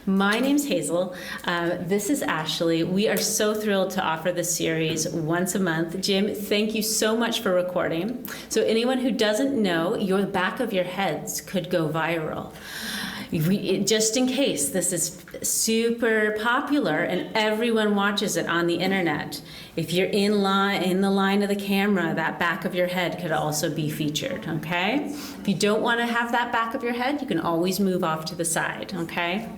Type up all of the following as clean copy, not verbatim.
My name's Hazel. This is Ashley. We are so thrilled to offer this series once a month. Jim, thank you so much for recording. So anyone who doesn't know, the back of your heads could go viral. Just in case, this is super popular and everyone watches it on the internet. If you're in the line of the camera, that back of your head could also be featured, okay? If you don't want to have that back of your head, you can always move off to the side, okay?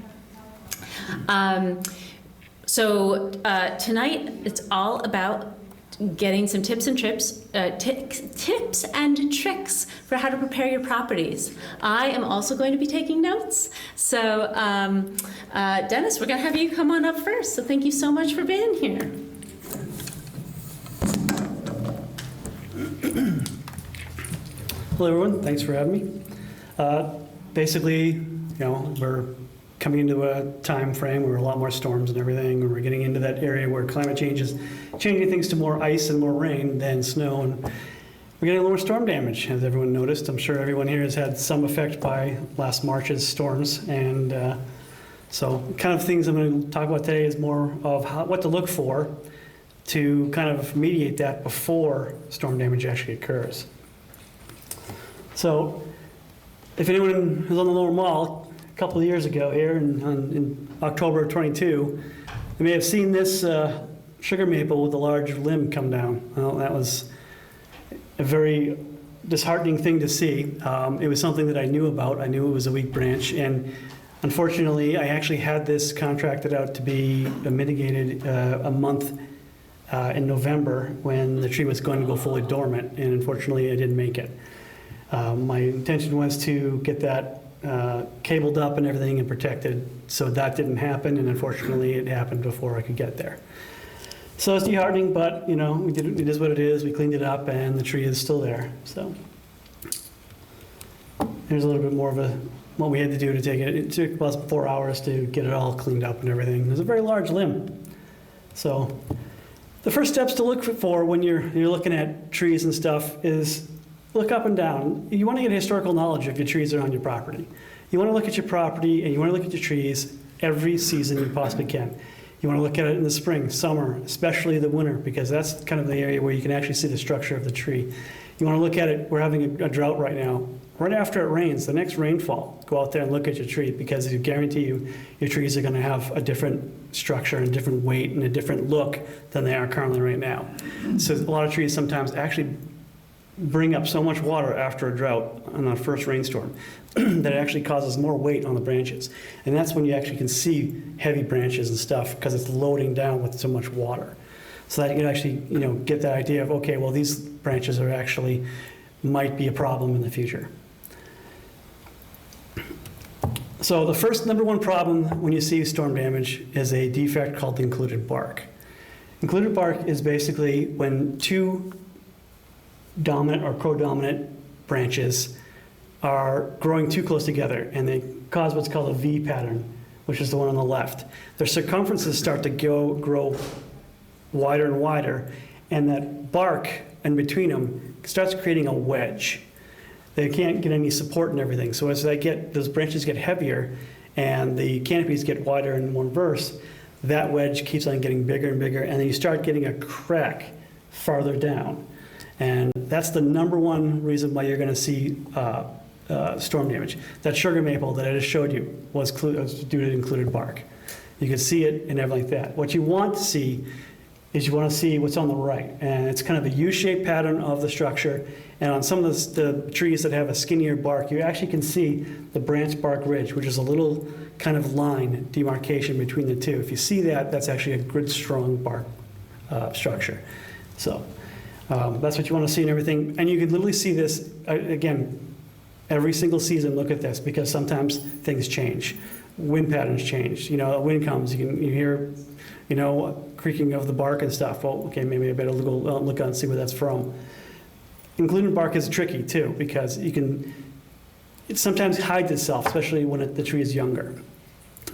Tonight it's all about getting some tips and tricks for how to prepare your properties. I am also going to be taking notes. So Dennis, we're going to have you come on up first. So thank you so much for being here. Hello everyone, thanks for having me. Basically, we're coming into a time frame where a lot more storms and everything, and we're getting into that area where climate change is changing things to more ice and more rain than snow, and we're getting a little more storm damage, as everyone noticed. I'm sure everyone here has had some effect by last March's storms, and so kind of things I'm going to talk about today is more of what to look for to kind of mediate that before storm damage actually occurs. So if anyone was on the Lower Mall a couple of years ago here in October of 22, you may have seen this sugar maple with a large limb come down. Well, that was a very disheartening thing to see. It was something that I knew about. I knew it was a weak branch, and unfortunately I actually had this contracted out to be mitigated a month in November when the tree was going to go fully dormant, and unfortunately I didn't make it. My intention was to get that cabled up and everything and protected, so that didn't happen, and unfortunately it happened before I could get there. So it's disheartening, but we did it is what it is. We cleaned it up and the tree is still there. So here's a little bit more of what we had to do to take it. It took about 4 hours to get it all cleaned up and everything. It was a very large limb. So the first steps to look for when you're looking at trees and stuff is look up and down. You want to get historical knowledge of your trees that are on your property. You want to look at your property and you want to look at your trees every season you possibly can. You want to look at it in the spring, summer, especially the winter, because that's kind of the area where you can actually see the structure of the tree. You want to look at it, we're having a drought right now. Right after it rains, the next rainfall, go out there and look at your tree, because I guarantee you your trees are going to have a different structure and a different weight and a different look than they are currently right now. So a lot of trees sometimes actually bring up so much water after a drought on the first rainstorm that it actually causes more weight on the branches. And that's when you actually can see heavy branches and stuff, because it's loading down with so much water. So that you can actually get that idea of, okay, well, these branches are actually might be a problem in the future. So the first number one problem when you see storm damage is a defect called included bark. Included bark is basically when two dominant or co-dominant branches are growing too close together, and they cause what's called a V pattern, which is the one on the left. Their circumferences start to grow wider and wider, and that bark in between them starts creating a wedge. They can't get any support and everything. So as those branches get heavier and the canopies get wider in one verse, that wedge keeps on getting bigger and bigger, and then you start getting a crack farther down. And that's the number one reason why you're going to see storm damage. That sugar maple that I just showed you was due to included bark. You can see it and everything like that. What you want to see is you want to see what's on the right. And it's kind of a U-shaped pattern of the structure. And on some of the trees that have a skinnier bark, you actually can see the branch bark ridge, which is a little kind of line demarcation between the two. If you see that, that's actually a good, strong bark structure. So that's what you want to see and everything. And you can literally see this, again, every single season. Look at this, because sometimes things change. Wind patterns change. A wind comes, you hear, creaking of the bark and stuff. Well, okay, maybe I better look out and see where that's from. Included bark is tricky too, because it sometimes hides itself, especially when the tree is younger.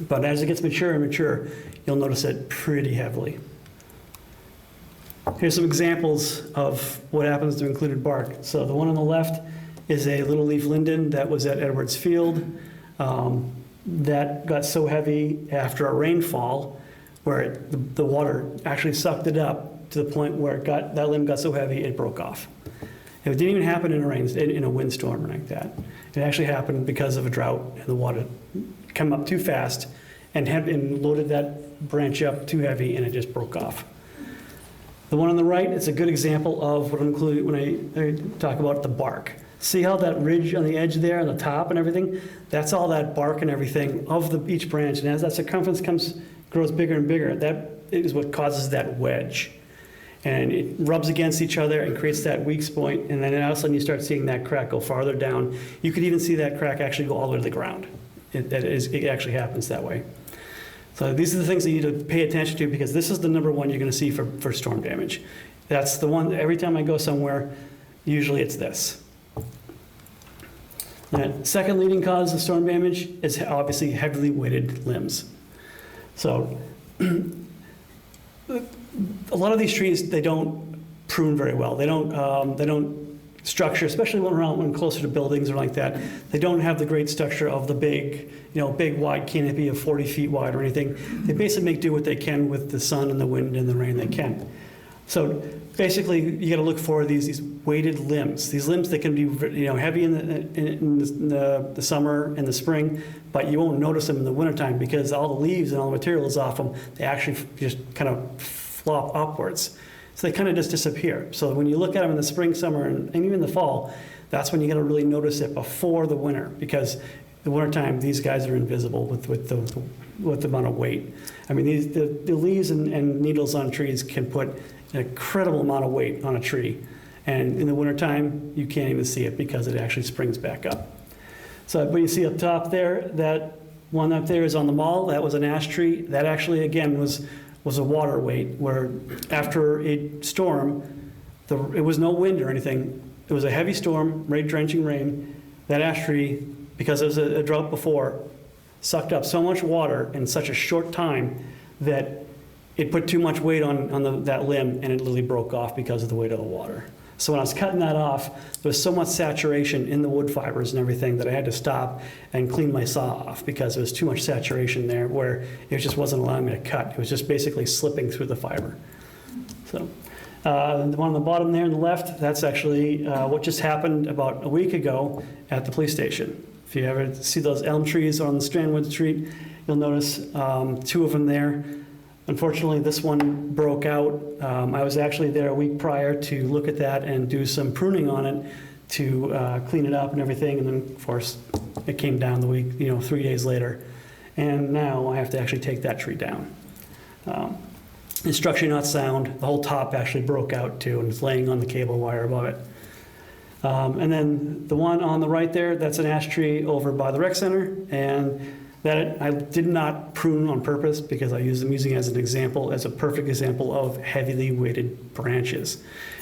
But as it gets mature, you'll notice it pretty heavily. Here's some examples of what happens to included bark. So the one on the left is a little leaf linden that was at Edwards Field. that got so heavy after a rainfall where the water actually sucked it up to the point where that limb got so heavy it broke off. It didn't even happen in a windstorm like that. It actually happened because of a drought and the water came up too fast and loaded that branch up too heavy and it just broke off. The one on the right is a good example of what I'm including when I talk about the bark. See how that ridge on the edge there, on the top and everything? That's all that bark and everything of each branch. And as that circumference grows bigger and bigger, that is what causes that wedge. And it rubs against each other and creates that weak point. And then all of a sudden you start seeing that crack go farther down. You could even see that crack actually go all the way to the ground. It actually happens that way. So these are the things that you need to pay attention to because this is the number one you're going to see for storm damage. That's the one, every time I go somewhere, usually it's this. The second leading cause of storm damage is obviously heavily weighted limbs. So a lot of these trees, they don't prune very well. They don't structure, especially when closer to buildings or like that. They don't have the great structure of the big wide canopy of 40 feet wide or anything. They basically make do what they can with the sun and the wind and the rain they can. So basically, you got to look for these weighted limbs. These limbs that can be heavy in the summer and the spring, but you won't notice them in the wintertime because all the leaves and all the material is off them. They actually just kind of flop upwards. So they kind of just disappear. So when you look at them in the spring, summer, and even the fall, that's when you got to really notice it before the winter because the wintertime, these guys are invisible with the amount of weight. I mean, the leaves and needles on trees can put an incredible amount of weight on a tree. And in the wintertime, you can't even see it because it actually springs back up. So what you see up top there, that one up there is on the mall. That was an ash tree. That actually, again, was a water weight where after a storm, it was no wind or anything. It was a heavy storm, drenching rain. That ash tree, because it was a drought before, sucked up so much water in such a short time that it put too much weight on that limb and it literally broke off because of the weight of the water. So when I was cutting that off, there was so much saturation in the wood fibers and everything that I had to stop and clean my saw off because there was too much saturation there where it just wasn't allowing me to cut. It was just basically slipping through the fiber. So the one on the bottom there on the left, that's actually what just happened about a week ago at the police station. If you ever see those elm trees on Strandwood Street, you'll notice two of them there. Unfortunately, this one broke out. I was actually there a week prior to look at that and do some pruning on it to clean it up and everything. And then, of course, it came down the week, 3 days later. And now I have to actually take that tree down. It's structurally not sound. The whole top actually broke out too, and it's laying on the cable wire above it. And then the one on the right there, that's an ash tree over by the rec center. And that I did not prune on purpose because I'm using it as an example, as a perfect example of heavily weighted branches.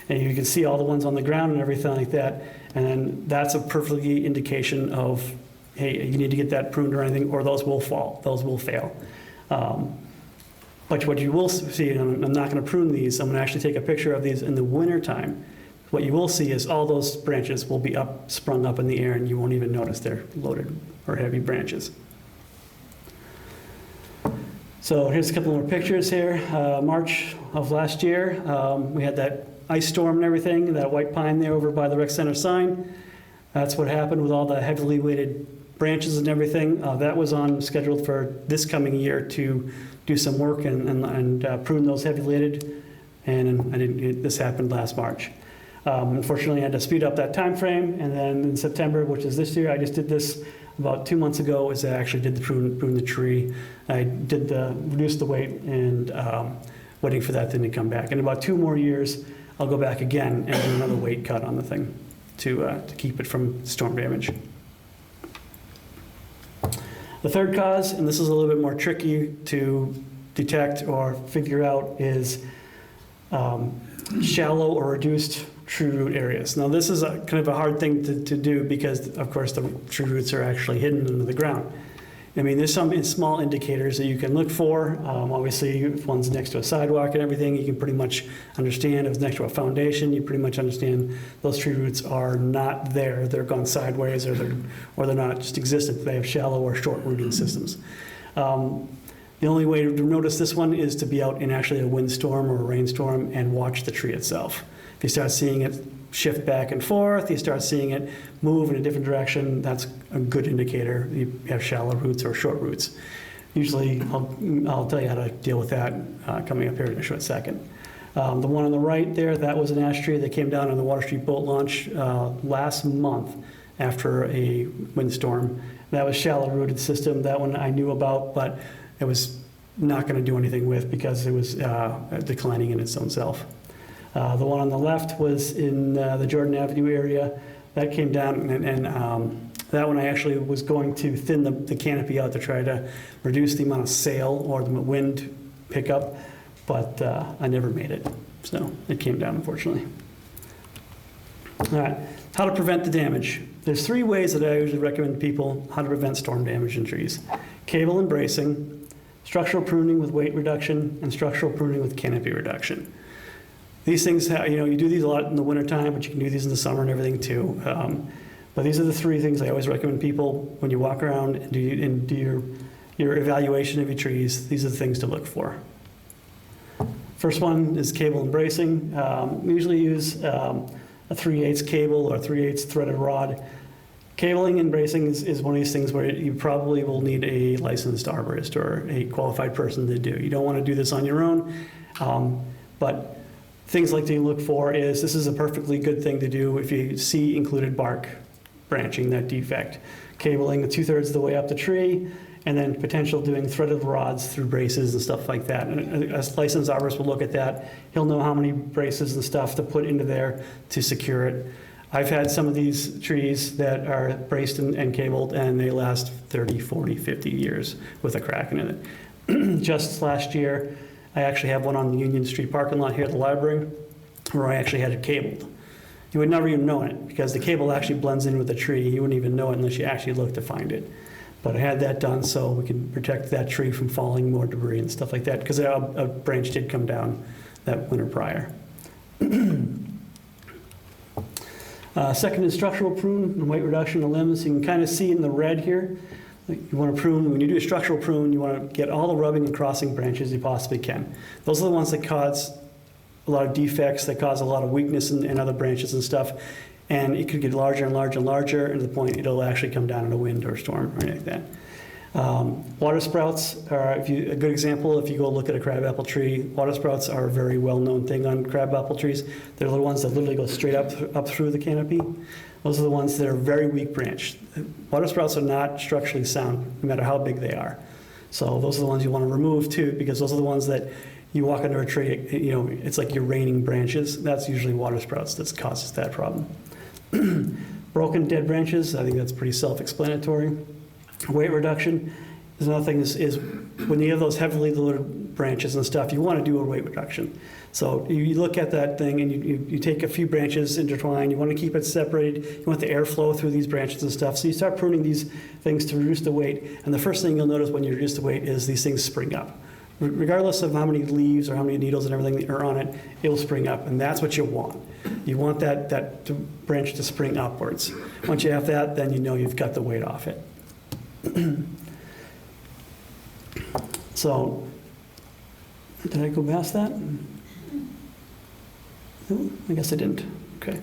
And you can see all the ones on the ground and everything like that. And then that's a perfect indication of, hey, you need to get that pruned or anything, or those will fall, those will fail. But what you will see, and I'm not going to prune these, I'm going to actually take a picture of these in the wintertime. What you will see is all those branches will be sprung up in the air and you won't even notice they're loaded or heavy branches. So here's a couple more pictures here. March of last year, we had that ice storm and everything, that white pine there over by the rec center sign. That's what happened with all the heavily weighted branches and everything. That was scheduled for this coming year to do some work and prune those heavily weighted, and this happened last March. Unfortunately, I had to speed up that time frame, and then in September, which is this year, I just did this about 2 months ago, is I actually did the prune the tree. I did reduce the weight and waiting for that thing to come back. In about 2 more years, I'll go back again and do another weight cut on the thing to keep it from storm damage. The third cause, and this is a little bit more tricky to detect or figure out, is shallow or reduced true root areas. Now this is kind of a hard thing to do because of course the true roots are actually hidden under the ground. I mean, there's some small indicators that you can look for. Obviously, if one's next to a sidewalk and everything, you can pretty much understand. If it's next to a foundation, you pretty much understand those tree roots are not there. They're gone sideways, or they're not just existent. They have shallow or short rooting systems. The only way to notice this one is to be out in actually a windstorm or a rainstorm and watch the tree itself. If you start seeing it shift back and forth, you start seeing it move in a different direction, that's a good indicator you have shallow roots or short roots. Usually, I'll tell you how to deal with that coming up here in a short second. The one on the right there, that was an ash tree that came down on the Water Street boat launch last month after a windstorm. That was shallow rooted system. That one I knew about, but it was not going to do anything with because it was declining in its own self. The one on the left was in the Jordan Avenue area. That came down, and that one I actually was going to thin the canopy out to try to reduce the amount of sail or the wind pickup, but I never made it. So it came down, unfortunately. All right, how to prevent the damage. There's 3 ways that I usually recommend people how to prevent storm damage in trees. Cable and bracing, structural pruning with weight reduction, and structural pruning with canopy reduction. These things, you do these a lot in the wintertime, but you can do these in the summer and everything too. But these are the 3 things I always recommend people when you walk around and do your evaluation of your trees. These are the things to look for. First one is cable and bracing. We usually use a 3/8 cable or 3/8 threaded rod. Cabling and bracing is one of these things where you probably will need a licensed arborist or a qualified person to do. You don't want to do this on your own, but things like to look for is this is a perfectly good thing to do if you see included bark branching, that defect. Cabling 2/3 of the way up the tree, and then potential doing threaded rods through braces and stuff like that. And a licensed arborist will look at that. He'll know how many braces and stuff to put into there to secure it. I've had some of these trees that are braced and cabled, and they last 30, 40, 50 years with a crack in it. Just last year, I actually have one on the Union Street parking lot here at the library where I actually had it cabled. You would never even know it because the cable actually blends in with the tree. You wouldn't even know it unless you actually look to find it. But I had that done so we can protect that tree from falling more debris and stuff like that because a branch did come down that winter prior. Second is structural prune and weight reduction of limbs. You can kind of see in the red here. You want to prune, when you do a structural prune, you want to get all the rubbing and crossing branches you possibly can. Those are the ones that cause a lot of defects, that cause a lot of weakness in other branches and stuff. And it could get larger and larger and larger, and to the point it'll actually come down in a wind or a storm or anything like that. Water sprouts are a good example. If you go look at a crabapple tree, water sprouts are a very well-known thing on crabapple trees. They're the ones that literally go straight up through the canopy. Those are the ones that are very weak branched. Water sprouts are not structurally sound, no matter how big they are. So those are the ones you want to remove too, because those are the ones that you walk under a tree, it's like you're raining branches. That's usually water sprouts that causes that problem. Broken dead branches, I think that's pretty self-explanatory. Weight reduction is another thing is when you have those heavily loaded branches and stuff, you want to do a weight reduction. So you look at that thing and you take a few branches intertwined, you want to keep it separated, you want the airflow through these branches and stuff. So you start pruning these things to reduce the weight, and the first thing you'll notice when you reduce the weight is these things spring up. Regardless of how many leaves or how many needles and everything that are on it, it will spring up, and that's what you want. You want that branch to spring upwards. Once you have that, then you know you've got the weight off it. So, did I go past that? No, I guess I didn't. Okay.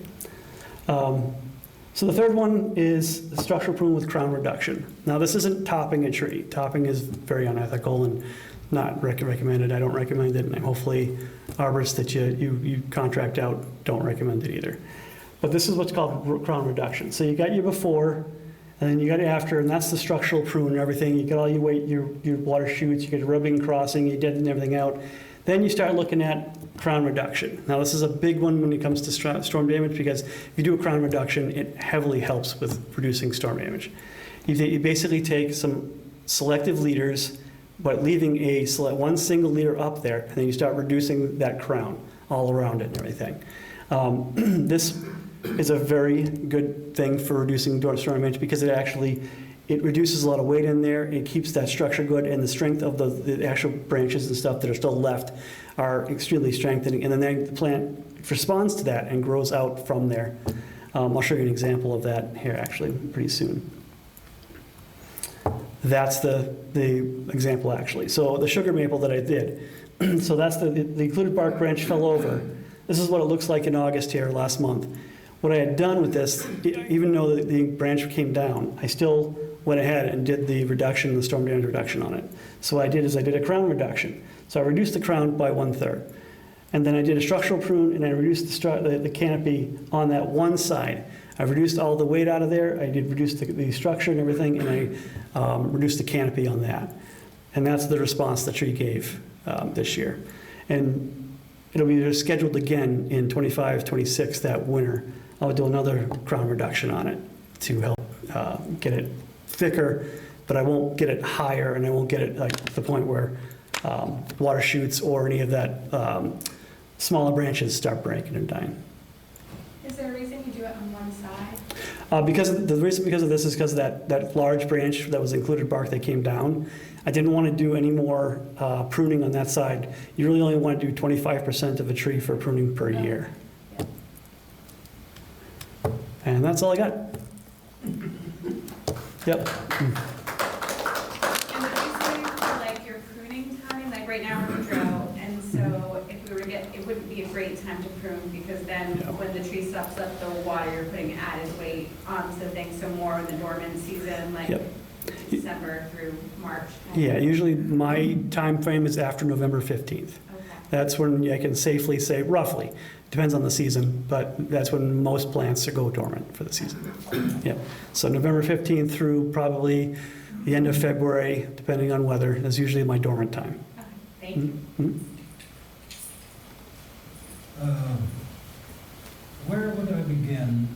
So the third one is the structural prune with crown reduction. Now this isn't topping a tree. Topping is very unethical and not recommended. I don't recommend it, and hopefully arborists that you contract out don't recommend it either. But this is what's called crown reduction. So you got your before, and then you got after, and that's the structural prune and everything. You get all your weight, your water shoots, you get rubbing, crossing, you deaden everything out. Then you start looking at crown reduction. Now this is a big one when it comes to storm damage, because if you do a crown reduction, it heavily helps with reducing storm damage. You basically take some selective leaders, but leaving one single leader up there, and then you start reducing that crown all around it and everything. This is a very good thing for reducing storm damage because it actually it reduces a lot of weight in there, it keeps that structure good, and the strength of the actual branches and stuff that are still left are extremely strengthening, and then the plant responds to that and grows out from there. I'll show you an example of that here actually pretty soon. That's the example actually. So the sugar maple that I did, so that's the included bark branch fell over. This is what it looks like in August here last month. What I had done with this, even though the branch came down, I still went ahead and did the reduction, the storm damage reduction on it. So what I did is I did a crown reduction. So I reduced the crown by 1/3. And then I did a structural prune, and I reduced the canopy on that one side. I reduced all the weight out of there. I did reduce the structure and everything, and I reduced the canopy on that. And that's the response the tree gave this year. And it'll be scheduled again in 25, 26 that winter. I'll do another crown reduction on it to help get it thicker, but I won't get it higher, and I won't get it like the point where water shoots or any of that smaller branches start breaking and dying. Is there a reason you do it on one side? The reason because of this is because that large branch that was included bark that came down, I didn't want to do any more pruning on that side. You really only want to do 25% of a tree for pruning per year. Yeah. And that's all I got. Yep. And would you say for like your pruning time, like right now we're in drought, and so if we were to get, it wouldn't be a great time to prune because then No. when the tree sucks up the water, you're putting added weight onto things, so more in the dormant season, like Yep. December through March. Yeah, usually my time frame is after November 15th. Okay. That's when I can safely say, roughly, depends on the season, but that's when most plants go dormant for the season. Yeah. So November 15th through probably the end of February, depending on weather, is usually my dormant time. Okay, thank you. Mhm. Where would I begin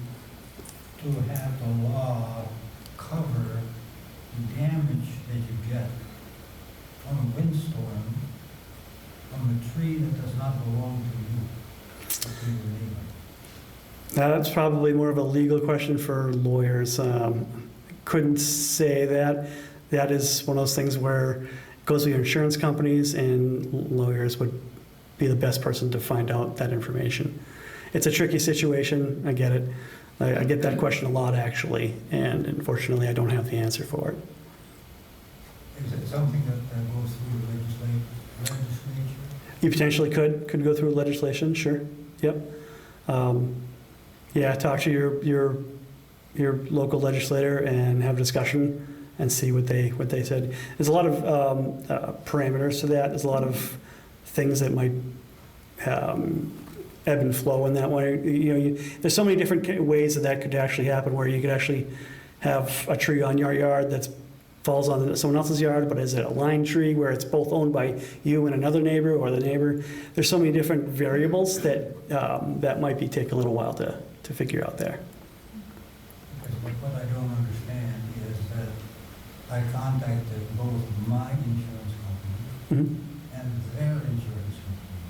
to have the law cover the damage that you get from a windstorm from a tree that does not belong to you? To your neighbor? That's probably more of a legal question for lawyers. Couldn't say that. That is one of those things where it goes with your insurance companies, and lawyers would be the best person to find out that information. It's a tricky situation, I get it. I get that question a lot, actually, and unfortunately, I don't have the answer for it. Is it something that goes through the legislature? You potentially could go through legislation, sure, yep. Yeah, talk to your local legislator and have a discussion and see what they said. There's a lot of parameters to that. There's a lot of things that might ebb and flow in that way. There's so many different ways that could actually happen, where you could actually have a tree on your yard that falls on someone else's yard, but is it a line tree where it's both owned by you and another neighbor, or the neighbor? There's so many different variables that might take a little while to figure out there. Because what I don't understand is that I contacted both my insurance company Mm-hmm. and their insurance company,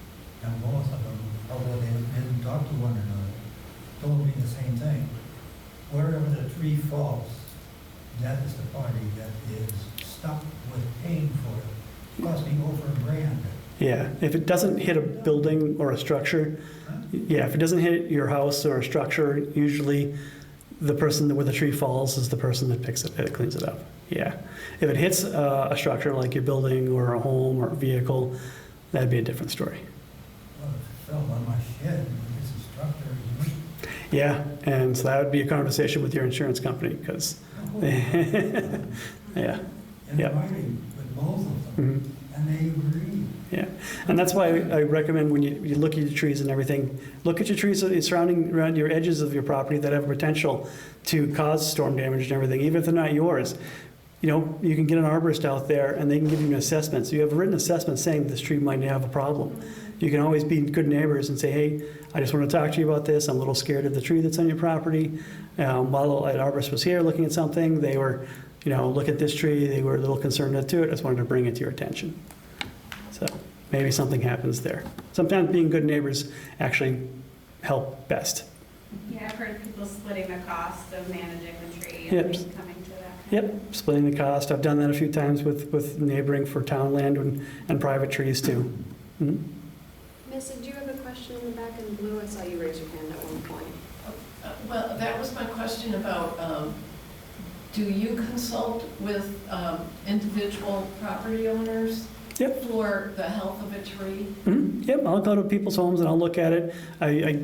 and both of them, although they didn't talk to one another, told me the same thing. Wherever the tree falls, that is the party that is stuck with paying for it, costing over $1,000. Yeah, if it doesn't hit a building or a structure, Huh? yeah, if it doesn't hit your house or a structure, usually the person where the tree falls is the person that picks it, that cleans it up. Yeah. If it hits a structure like your building or a home or a vehicle, that'd be a different story. Well, if it fell on my shed, it's a structure. Yeah, and so that would be a conversation with your insurance company, because, yeah, In Yeah. writing with both of them, mhm, and they agreed. yeah. And that's why I recommend when you look at your trees and everything, look at your trees surrounding around your edges of your property that have potential to cause storm damage and everything, even if they're not yours. You can get an arborist out there and they can give you an assessment. So you have a written assessment saying this tree might have a problem. You can always be good neighbors and say, hey, I just want to talk to you about this. I'm a little scared of the tree that's on your property. While an arborist was here looking at something, they were, look at this tree. They were a little concerned to it. I just wanted to bring it to your attention. So maybe something happens there. Sometimes being good neighbors actually help best. Yeah, I've heard people splitting the cost of managing the tree Yep. and coming to that. Yep, splitting the cost. I've done that a few times with neighboring for town land and private trees too. Mhm. Missy, do you have a question in the back in blue? I saw you raise your hand at one point. Well, that was my question about, do you consult with individual property owners Yep. for the health of a tree? Mhm. Yep, I'll go to people's homes and I'll look at it. I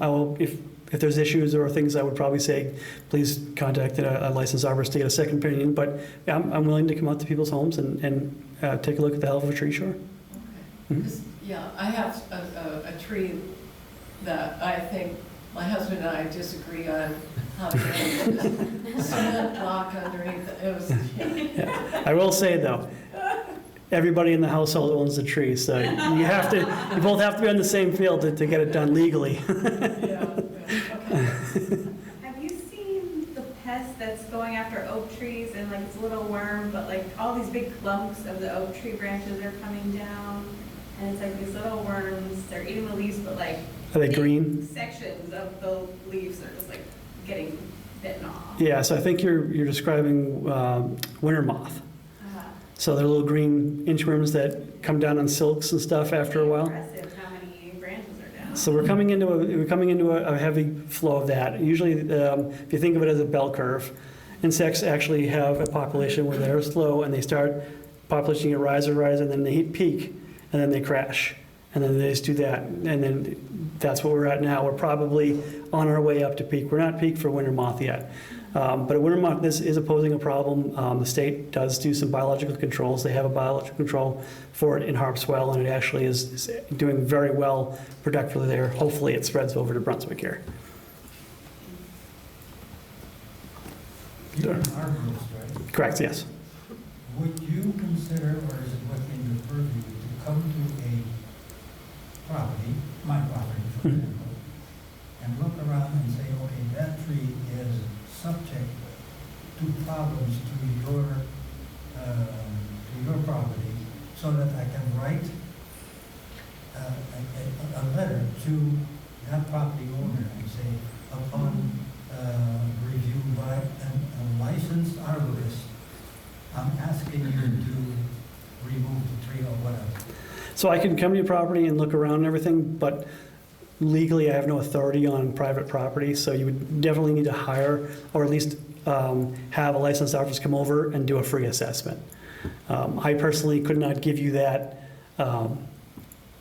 will, if there's issues or things, I would probably say, please contact a licensed arborist to get a second opinion. But yeah, I'm willing to come out to people's homes and take a look at the health of a tree, sure. Okay. Mhm. 'Cause, yeah, I have a tree that I think my husband and I disagree on how to get it. Cement block underneath, it was, yeah. I will say though, everybody in the household owns the tree, so you both have to be on the same field to get it done legally. Yeah, okay. Have you seen the pest that's going after oak trees and like it's a little worm, but like all these big clumps of the oak tree branches are coming down? And it's like these little worms, they're eating the leaves, but like. Are they big green? Sections of the leaves are just like getting bitten off. Yeah, so I think you're describing winter moth. So they're little green inchworms that come down on silks and stuff after a while. Impressive how many branches are down. So we're coming into a heavy flow of that. Usually, if you think of it as a bell curve, insects actually have a population where they're slow and they start population get rise, and then they hit peak, and then they crash, and then they just do that, and then that's what we're at now. We're probably on our way up to peak. We're not peak for winter moth yet. But winter moth is posing a problem. The state does do some biological controls. They have a biological control for it in Harpswell, and it actually is doing very well productively there. Hopefully it spreads over to Brunswick here. You're an arborist, right? Correct, yes. Would you consider, or is it within your purview, to come to a property, my property, for Mhm. example, and look around and say, okay, that tree is subject to problems to your property, so that I can write a letter to that property owner and say, upon review by a licensed arborist, I'm asking you to remove the tree or whatever. So I can come to your property and look around and everything, but legally I have no authority on private property, so you would definitely need to hire, or at least have a licensed arborist come over and do a free assessment. I personally could not give you that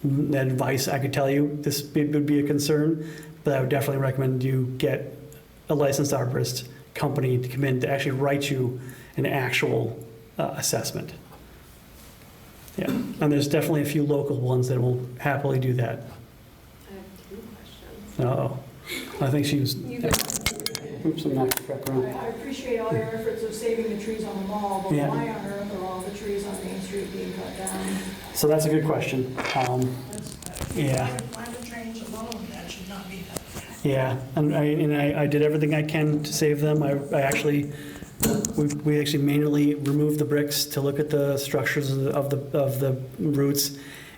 advice. I could tell you this would be a concern, but I would definitely recommend you get a licensed arborist company to come in to actually write you an actual assessment. Yeah, and there's definitely a few local ones that will happily do that. I have two questions. Uh-oh, I think she was, You yeah. Oops, I'm not correct wrong. I appreciate all your efforts of saving the trees on the mall, but Yeah. why on earth are all the trees on Main Street being cut down? So that's a good question. Yeah. Climate change alone, that should not be done. Yeah, and I did everything I can to save them. I actually, we actually manually removed the bricks to look at the structures of the roots,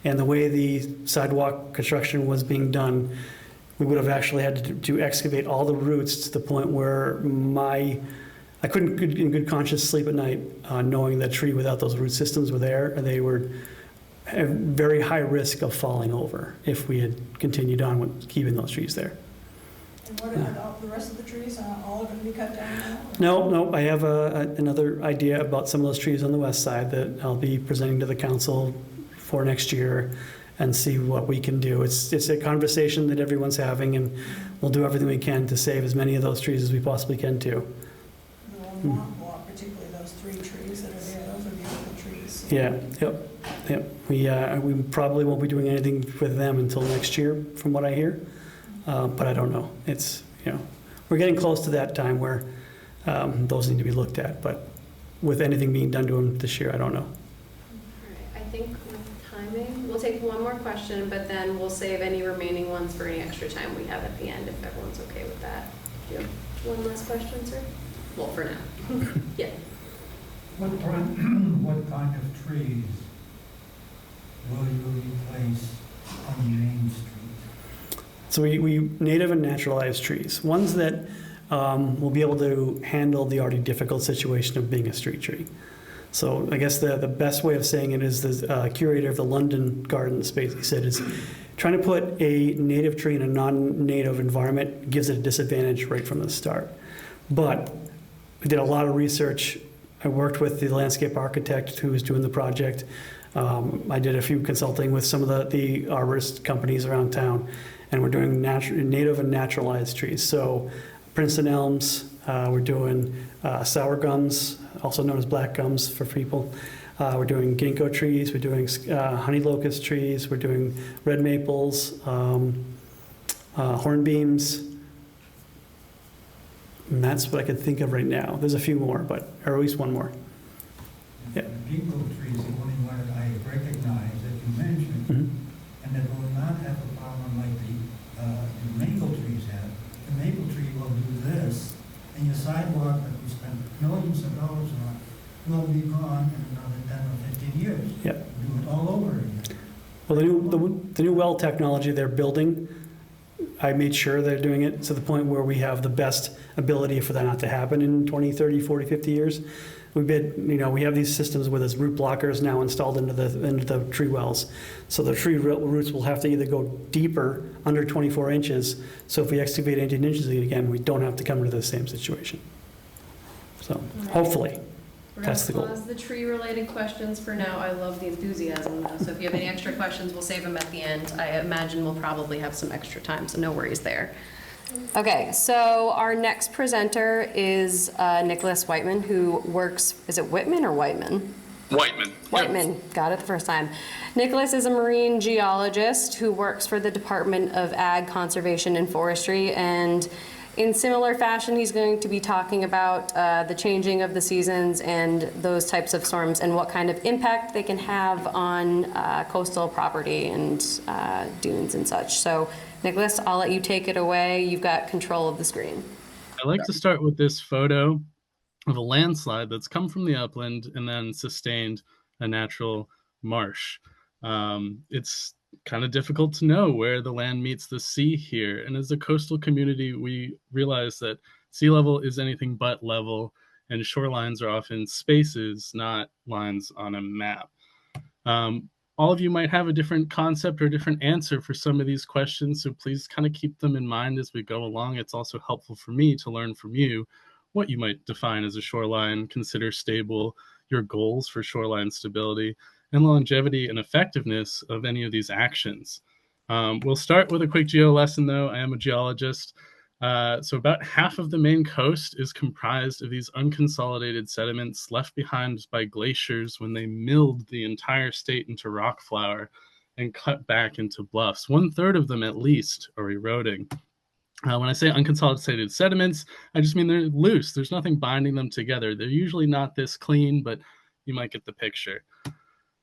and the way the sidewalk construction was being done, we would have actually had to excavate all the roots to the point where I couldn't in good conscience sleep at night knowing that tree without those root systems were there, and they were at very high risk of falling over if we had continued on with keeping those trees there. And what about the rest of the trees, all are going to be cut down now? No, I have another idea about some of those trees on the west side that I'll be presenting to the council for next year and see what we can do. It's a conversation that everyone's having, and we'll do everything we can to save as many of those trees as we possibly can too. The Mont Block, particularly those 3 trees that are there, those are beautiful trees. Yeah, yep. We probably won't be doing anything with them until next year, from what I hear. But I don't know. It's, we're getting close to that time where those need to be looked at. But with anything being done to them this year, I don't know. All right, I think with timing, we'll take one more question, but then we'll save any remaining ones for any extra time we have at the end, if everyone's okay with that. Do you have one last question, sir? Well, for now. Yeah. What kind of trees will you replace on Main Street? So we native and naturalized trees, ones that will be able to handle the already difficult situation of being a street tree. So I guess the best way of saying it is the curator of the London Garden Space, he said, is trying to put a native tree in a non-native environment gives it a disadvantage right from the start. But we did a lot of research. I worked with the landscape architect who was doing the project. I did a few consulting with some of the arborist companies around town, and we're doing native and naturalized trees. So Princeton elms, we're doing sour gums, also known as black gums for people. We're doing ginkgo trees, we're doing honey locust trees, we're doing red maples, hornbeams. And that's what I could think of right now. There's a few more, or at least one more. Yeah. The ginkgo tree is the only one that I recognize that you mentioned, and that will not have a problem like the maple trees have. The maple tree will do this, and your sidewalk that we spent millions of dollars on will be gone in another 10 or 15 years. Yep. Do it all over again. Well, the new well technology they're building, I made sure they're doing it to the point where we have the best ability for that not to happen in 20, 30, 40, 50 years. We have these systems with these root blockers now installed into the tree wells. So the tree roots will have to either go deeper, under 24 inches, so if we excavate 18 inches again, we don't have to come into the same situation. So hopefully, that's the goal. We're going to pause the tree-related questions for now. I love the enthusiasm, though, so if you have any extra questions, we'll save them at the end. I imagine we'll probably have some extra time, so no worries there. Okay, so our next presenter is Nicholas Whiteman, who works, is it Whitman or Whiteman? Whiteman. Whiteman, got it the first time. Nicholas is a marine geologist who works for the Department of Ag, Conservation, and Forestry, and in similar fashion, he's going to be talking about the changing of the seasons and those types of storms and what kind of impact they can have on coastal property and dunes and such. So, Nicholas, I'll let you take it away. You've got control of the screen. I like to start with this photo of a landslide that's come from the upland and then sustained a natural marsh. It's kind of difficult to know where the land meets the sea here. And as a coastal community, we realize that sea level is anything but level, and shorelines are often spaces, not lines on a map. All of you might have a different concept or a different answer for some of these questions, so please kind of keep them in mind as we go along. It's also helpful for me to learn from you what you might define as a shoreline, consider stable, your goals for shoreline stability, and longevity and effectiveness of any of these actions. We'll start with a quick geo lesson, though. I am a geologist. So about half of the Maine coast is comprised of these unconsolidated sediments left behind by glaciers when they milled the entire state into rock flour and cut back into bluffs. 1/3 of them at least are eroding. When I say unconsolidated sediments, I just mean they're loose. There's nothing binding them together. They're usually not this clean, but you might get the picture.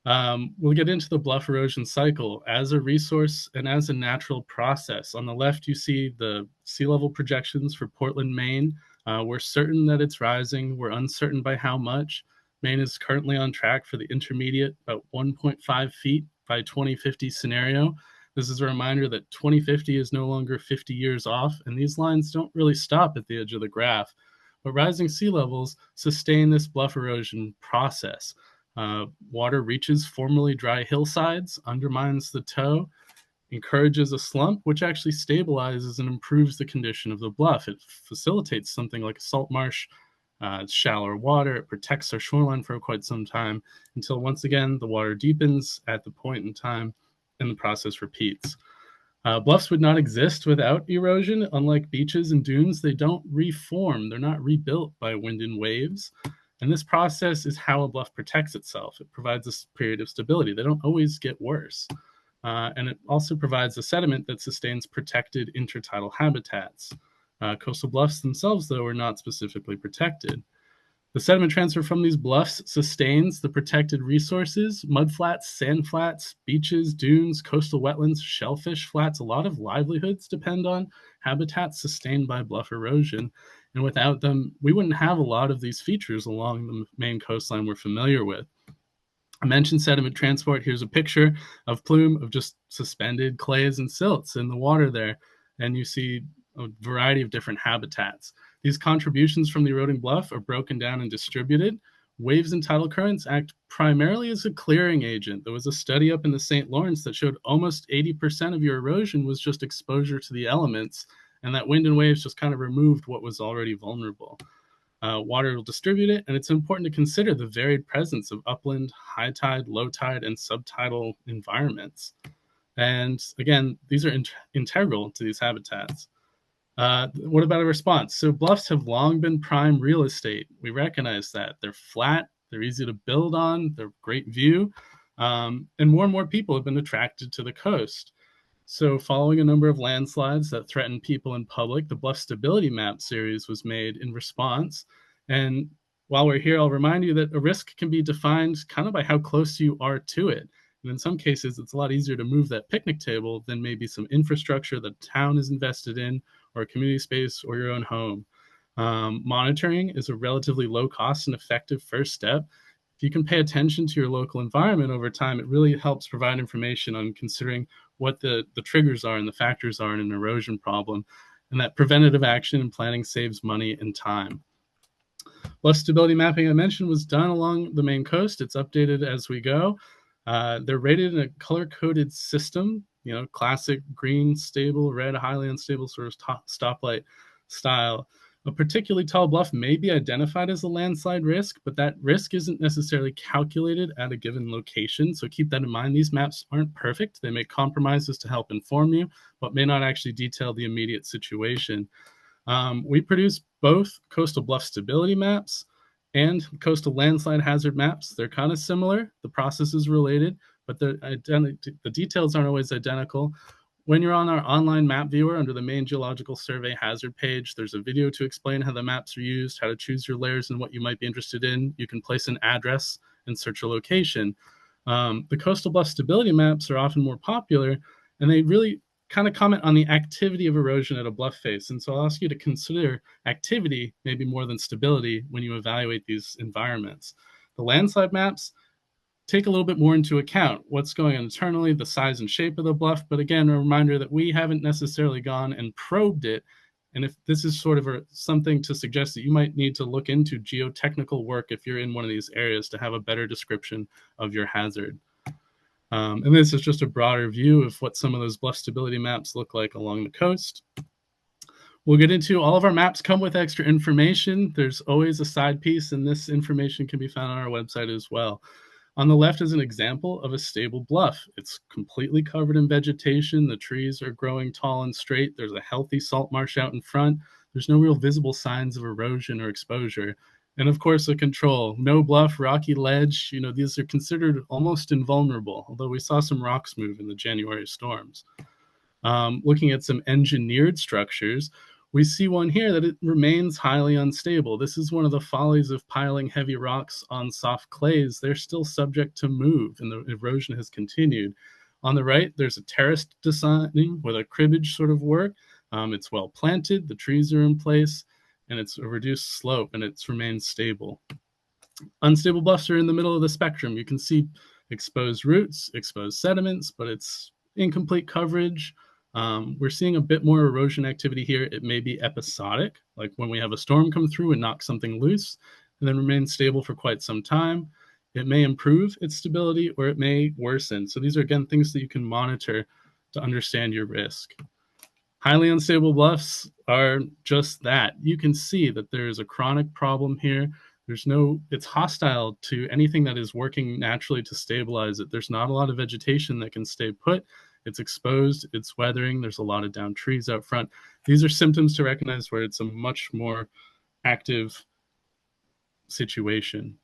We'll get into the bluff erosion cycle as a resource and as a natural process. On the left, you see the sea level projections for Portland, Maine. We're certain that it's rising. We're uncertain by how much. Maine is currently on track for the intermediate, about 1.5 feet by 2050 scenario. This is a reminder that 2050 is no longer 50 years off, and these lines don't really stop at the edge of the graph. But rising sea levels sustain this bluff erosion process. Water reaches formerly dry hillsides, undermines the toe, encourages a slump, which actually stabilizes and improves the condition of the bluff. It facilitates something like a salt marsh. It's shallower water. It protects our shoreline for quite some time until once again the water deepens at the point in time and the process repeats. Bluffs would not exist without erosion. Unlike beaches and dunes, they don't reform. They're not rebuilt by wind and waves. And this process is how a bluff protects itself. It provides a period of stability. They don't always get worse. And it also provides a sediment that sustains protected intertidal habitats. Coastal bluffs themselves, though, are not specifically protected. The sediment transfer from these bluffs sustains the protected resources: mudflats, sandflats, beaches, dunes, coastal wetlands, shellfish flats. A lot of livelihoods depend on habitats sustained by bluff erosion. And without them, we wouldn't have a lot of these features along the Maine coastline we're familiar with. I mentioned sediment transport. Here's a picture of plume of just suspended clays and silts in the water there. and you see a variety of different habitats. These contributions from the eroding bluff are broken down and distributed. Waves and tidal currents act primarily as a clearing agent. There was a study up in the St. Lawrence that showed almost 80% of your erosion was just exposure to the elements, and that wind and waves just kind of removed what was already vulnerable. Water will distribute it, and it's important to consider the varied presence of upland, high tide, low tide, and subtidal environments. And again, these are integral to these habitats. What about a response? So bluffs have long been prime real estate. We recognize that. They're flat, they're easy to build on, they're great view, and more people have been attracted to the coast. So following a number of landslides that threatened people in public, the Bluff Stability Map series was made in response. And while we're here, I'll remind you that a risk can be defined kind of by how close you are to it. And in some cases, it's a lot easier to move that picnic table than maybe some infrastructure the town is invested in, or a community space, or your own home. Monitoring is a relatively low cost and effective first step. If you can pay attention to your local environment over time, it really helps provide information on considering what the triggers are and the factors are in an erosion problem. And that preventative action and planning saves money and time. Bluff stability mapping I mentioned was done along the Maine coast. It's updated as we go. They're rated in a color-coded system, classic green, stable, red, highly unstable sort of stoplight style. A particularly tall bluff may be identified as a landslide risk, but that risk isn't necessarily calculated at a given location. So keep that in mind. These maps aren't perfect. They make compromises to help inform you, but may not actually detail the immediate situation. We produce both coastal bluff stability maps and coastal landslide hazard maps. They're kind of similar. The process is related, but the details aren't always identical. When you're on our online map viewer under the Maine Geological Survey hazard page, there's a video to explain how the maps are used, how to choose your layers and what you might be interested in. You can place an address and search a location. The coastal bluff stability maps are often more popular, and they really kind of comment on the activity of erosion at a bluff face. And so I'll ask you to consider activity maybe more than stability when you evaluate these environments. The landslide maps take a little bit more into account what's going on internally, the size and shape of the bluff. But again, a reminder that we haven't necessarily gone and probed it. And if this is sort of something to suggest that you might need to look into geotechnical work if you're in one of these areas to have a better description of your hazard. And this is just a broader view of what some of those bluff stability maps look like along the coast. We'll get into all of our maps come with extra information. There's always a side piece, and this information can be found on our website as well. On the left is an example of a stable bluff. It's completely covered in vegetation. The trees are growing tall and straight. There's a healthy salt marsh out in front. There's no real visible signs of erosion or exposure. And of course, a control. No bluff, rocky ledge. These are considered almost invulnerable, although we saw some rocks move in the January storms. Looking at some engineered structures, we see one here that it remains highly unstable. This is one of the follies of piling heavy rocks on soft clays. They're still subject to move, and the erosion has continued. On the right, there's a terraced design with a cribbage sort of work. It's well planted, the trees are in place, and it's a reduced slope, and it's remained stable. Unstable bluffs are in the middle of the spectrum. You can see exposed roots, exposed sediments, but it's incomplete coverage. We're seeing a bit more erosion activity here. It may be episodic, like when we have a storm come through and knock something loose, and then remain stable for quite some time. It may improve its stability, or it may worsen. So these are, again, things that you can monitor to understand your risk. Highly unstable bluffs are just that. You can see that there is a chronic problem here. It's hostile to anything that is working naturally to stabilize it. There's not a lot of vegetation that can stay put. It's exposed, it's weathering, there's a lot of downed trees out front. These are symptoms to recognize where it's a much more active situation.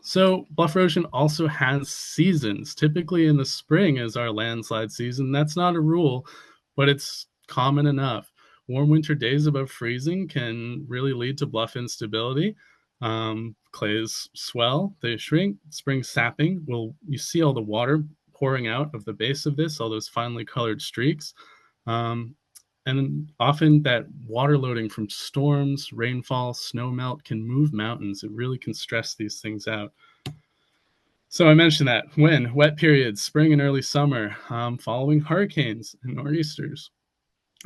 So bluff erosion also has seasons. Typically in the spring is our landslide season. That's not a rule, but it's common enough. Warm winter days above freezing can really lead to bluff instability. Clays swell, they shrink. Spring sapping, you see all the water pouring out of the base of this, all those finely colored streaks. And often that water loading from storms, rainfall, snow melt can move mountains. It really can stress these things out. So I mentioned that when wet periods, spring and early summer, following hurricanes and nor'easters.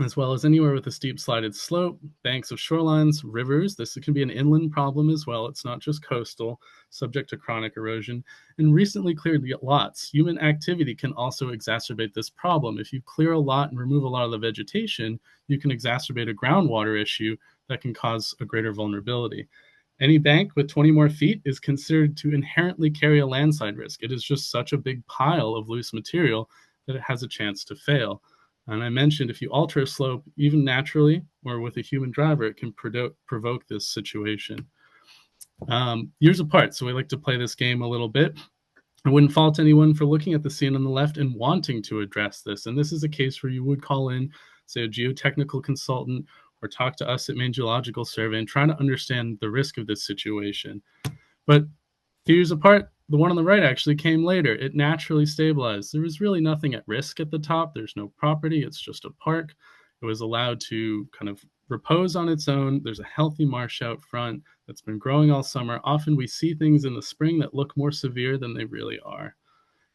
as well as anywhere with a steep slided slope, banks of shorelines, rivers. This can be an inland problem as well. It's not just coastal, subject to chronic erosion, and recently cleared lots. Human activity can also exacerbate this problem. If you clear a lot and remove a lot of the vegetation, you can exacerbate a groundwater issue that can cause a greater vulnerability. Any bank with 20 more feet is considered to inherently carry a landslide risk. It is just such a big pile of loose material that it has a chance to fail. And I mentioned if you alter a slope, even naturally or with a human driver, it can provoke this situation. Years apart, so we like to play this game a little bit. I wouldn't fault anyone for looking at the scene on the left and wanting to address this. And this is a case where you would call in, say, a geotechnical consultant or talk to us at Maine Geological Survey and try to understand the risk of this situation. But years apart, the one on the right actually came later. It naturally stabilized. There was really nothing at risk at the top. There's no property. It's just a park. It was allowed to kind of repose on its own. There's a healthy marsh out front that's been growing all summer. Often we see things in the spring that look more severe than they really are.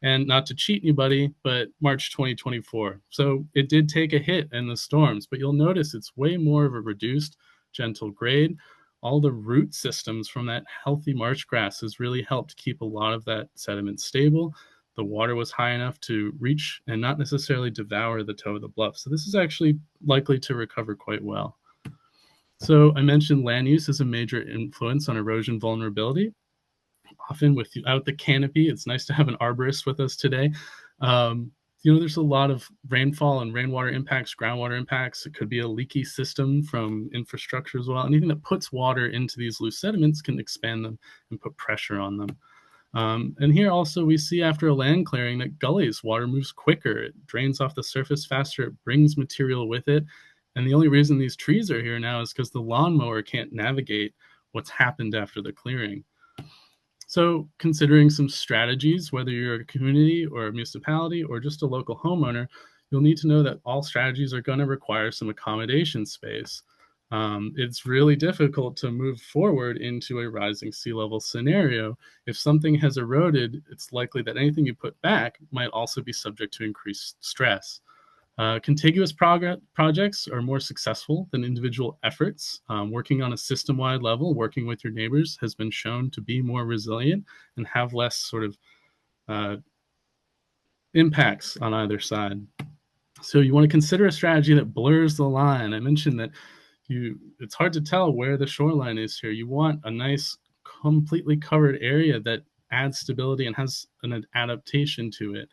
And not to cheat anybody, but March 2024. So it did take a hit in the storms, but you'll notice it's way more of a reduced, gentle grade. All the root systems from that healthy marsh grass has really helped keep a lot of that sediment stable. The water was high enough to reach and not necessarily devour the toe of the bluff. So this is actually likely to recover quite well. So I mentioned land use is a major influence on erosion vulnerability. Often without the canopy, it's nice to have an arborist with us today. There's a lot of rainfall and rainwater impacts, groundwater impacts. It could be a leaky system from infrastructure as well. Anything that puts water into these loose sediments can expand them and put pressure on them. And here also we see after a land clearing that gullies, water moves quicker. It drains off the surface faster. It brings material with it. And the only reason these trees are here now is because the lawnmower can't navigate what's happened after the clearing. So considering some strategies, whether you're a community or a municipality or just a local homeowner, you'll need to know that all strategies are going to require some accommodation space. It's really difficult to move forward into a rising sea level scenario. If something has eroded, it's likely that anything you put back might also be subject to increased stress. Contiguous projects are more successful than individual efforts. Working on a system-wide level, working with your neighbors has been shown to be more resilient and have less sort of impacts on either side. So you want to consider a strategy that blurs the line. I mentioned that it's hard to tell where the shoreline is here. You want a nice, completely covered area that adds stability and has an adaptation to it.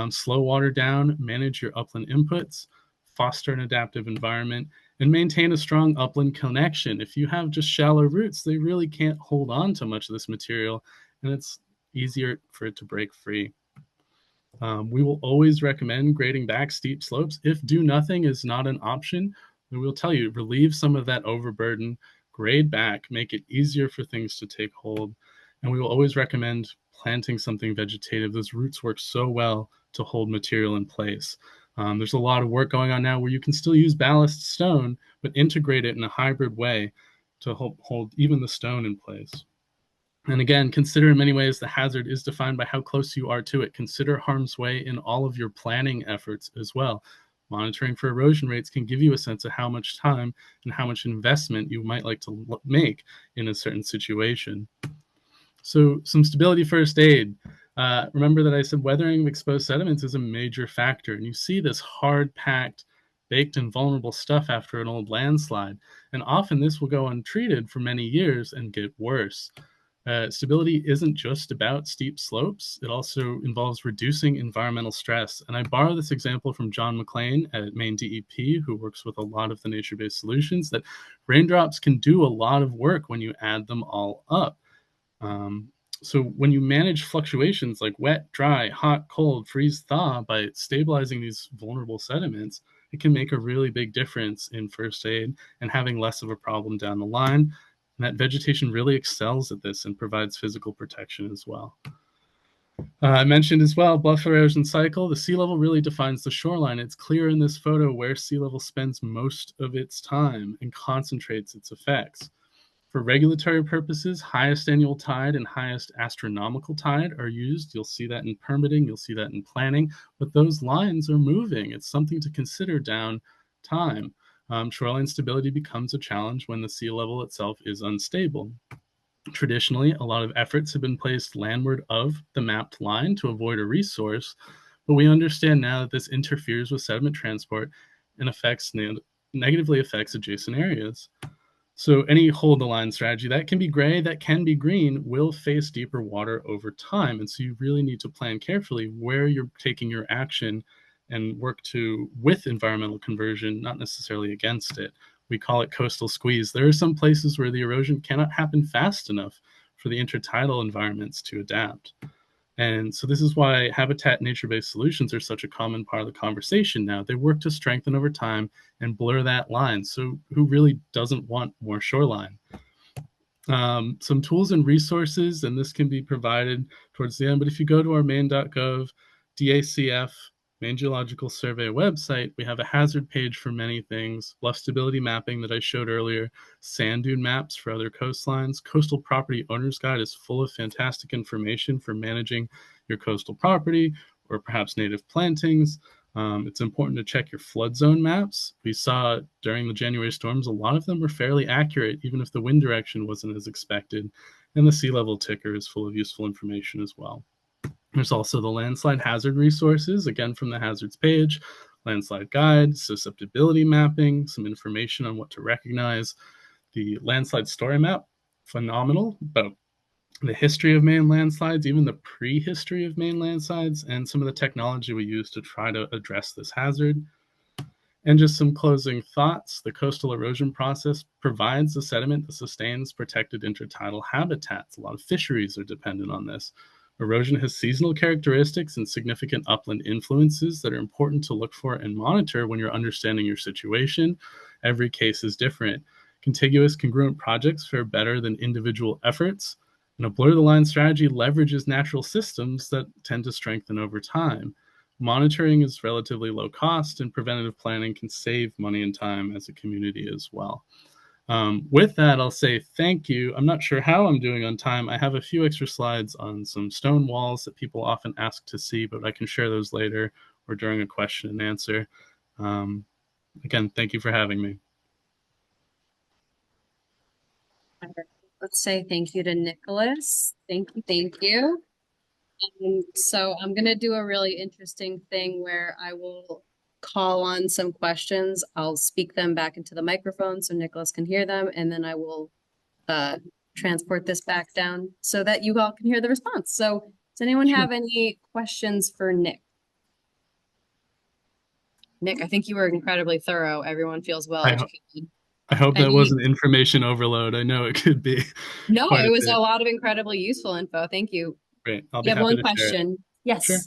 Slow water down, manage your upland inputs, foster an adaptive environment, and maintain a strong upland connection. If you have just shallow roots, they really can't hold on to much of this material, and it's easier for it to break free. We will always recommend grading back steep slopes. If do nothing is not an option, we will tell you, relieve some of that overburden, grade back, make it easier for things to take hold. And we will always recommend planting something vegetative. Those roots work so well to hold material in place. There's a lot of work going on now where you can still use ballast stone, but integrate it in a hybrid way to hold even the stone in place. And again, consider in many ways the hazard is defined by how close you are to it. Consider harm's way in all of your planning efforts as well. Monitoring for erosion rates can give you a sense of how much time and how much investment you might like to make in a certain situation. So some stability first aid. Remember that I said weathering of exposed sediments is a major factor. And you see this hard-packed, baked and vulnerable stuff after an old landslide. And often this will go untreated for many years and get worse. Stability isn't just about steep slopes. It also involves reducing environmental stress. And I borrow this example from John McLean at Maine DEP, who works with a lot of the nature-based solutions, that raindrops can do a lot of work when you add them all up. So when you manage fluctuations like wet, dry, hot, cold, freeze, thaw by stabilizing these vulnerable sediments, it can make a really big difference in first aid and having less of a problem down the line. And that vegetation really excels at this and provides physical protection as well. I mentioned as well, bluff erosion cycle. The sea level really defines the shoreline. It's clear in this photo where sea level spends most of its time and concentrates its effects. For regulatory purposes, highest annual tide and highest astronomical tide are used. You'll see that in permitting, you'll see that in planning, but those lines are moving. It's something to consider down time. Shoreline stability becomes a challenge when the sea level itself is unstable. Traditionally, a lot of efforts have been placed landward of the mapped line to avoid a resource, but we understand now that this interferes with sediment transport and negatively affects adjacent areas. So any hold the line strategy that can be gray, that can be green, will face deeper water over time. And so you really need to plan carefully where you're taking your action and work with environmental conversion, not necessarily against it. We call it coastal squeeze. There are some places where the erosion cannot happen fast enough for the intertidal environments to adapt. And so this is why habitat nature-based solutions are such a common part of the conversation now. They work to strengthen over time and blur that line. So who really doesn't want more shoreline? Some tools and resources, and this can be provided towards the end, but if you go to our maine.gov DACF Maine Geological Survey website, we have a hazard page for many things, bluff stability mapping that I showed earlier, sand dune maps for other coastlines. Coastal Property Owner's Guide is full of fantastic information for managing your coastal property or perhaps native plantings. It's important to check your flood zone maps. We saw during the January storms, a lot of them were fairly accurate, even if the wind direction wasn't as expected. And the sea level ticker is full of useful information as well. There's also the landslide hazard resources, again from the hazards page, landslide guide, susceptibility mapping, some information on what to recognize. The landslide story map, phenomenal, about the history of Maine landslides, even the prehistory of Maine landslides, and some of the technology we use to try to address this hazard. And just some closing thoughts. The coastal erosion process provides the sediment that sustains protected intertidal habitats. A lot of fisheries are dependent on this. Erosion has seasonal characteristics and significant upland influences that are important to look for and monitor when you're understanding your situation. Every case is different. Contiguous congruent projects fare better than individual efforts. And a blur the line strategy leverages natural systems that tend to strengthen over time. Monitoring is relatively low cost, and preventative planning can save money and time as a community as well. With that, I'll say thank you. I'm not sure how I'm doing on time. I have a few extra slides on some stone walls that people often ask to see, but I can share those later or during a question and answer. Again, thank you for having me. Let's say thank you to Nicholas. Thank you, thank you. And so I'm going to do a really interesting thing where I will call on some questions. I'll speak them back into the microphone so Nicholas can hear them, and then I will transport this back down so that you all can hear the response. So does anyone have any questions for Nick? Nick, I think you were incredibly thorough. Everyone feels well educated. I hope that wasn't information overload. I know it could be. No, it was a lot of incredibly useful info. Thank you. Great. I'll be You have happy one to question. Yes. Sure.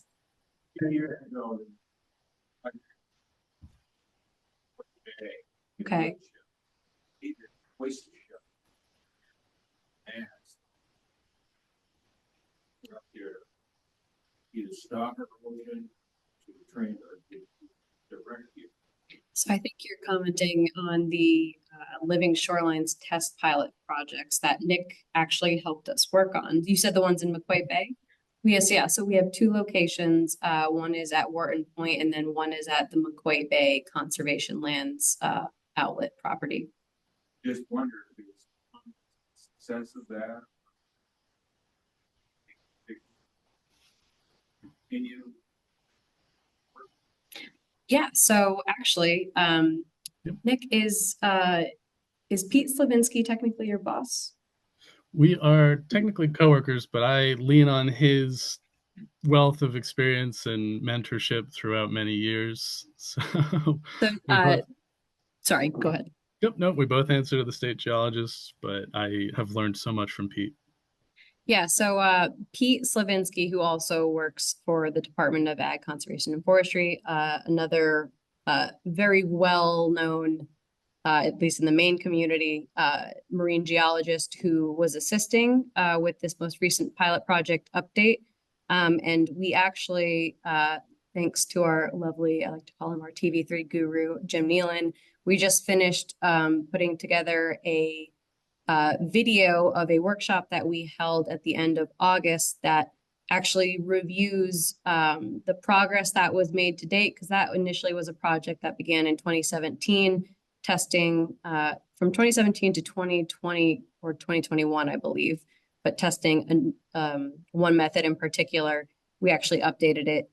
Okay. So I think you're commenting on the Living Shorelines test pilot projects that Nick actually helped us work on. You said the ones in McQuay Bay? Yes, yeah. So we have two locations. One is at Wharton Point, and then one is at the McQuay Bay Conservation Lands outlet property. Just wondered if it was success of that. Continue. Yeah, so actually, Nick, is Pete Slavinsky technically your boss? We are technically coworkers, but I lean on his wealth of experience and mentorship throughout many years. So, sorry, go ahead. Yep, no, we both answer to the state geologists, but I have learned so much from Pete. Yeah, so Pete Slavinsky, who also works for the Department of Ag, Conservation and Forestry, another very well-known, at least in the Maine community, marine geologist who was assisting with this most recent pilot project update. And we actually, thanks to our lovely, I like to call him our TV3 guru, Jim Nealon, we just finished putting together a video of a workshop that we held at the end of August that actually reviews the progress that was made to date, because that initially was a project that began in 2017, testing from 2017 to 2020 or 2021, I believe, but testing one method in particular. We actually updated it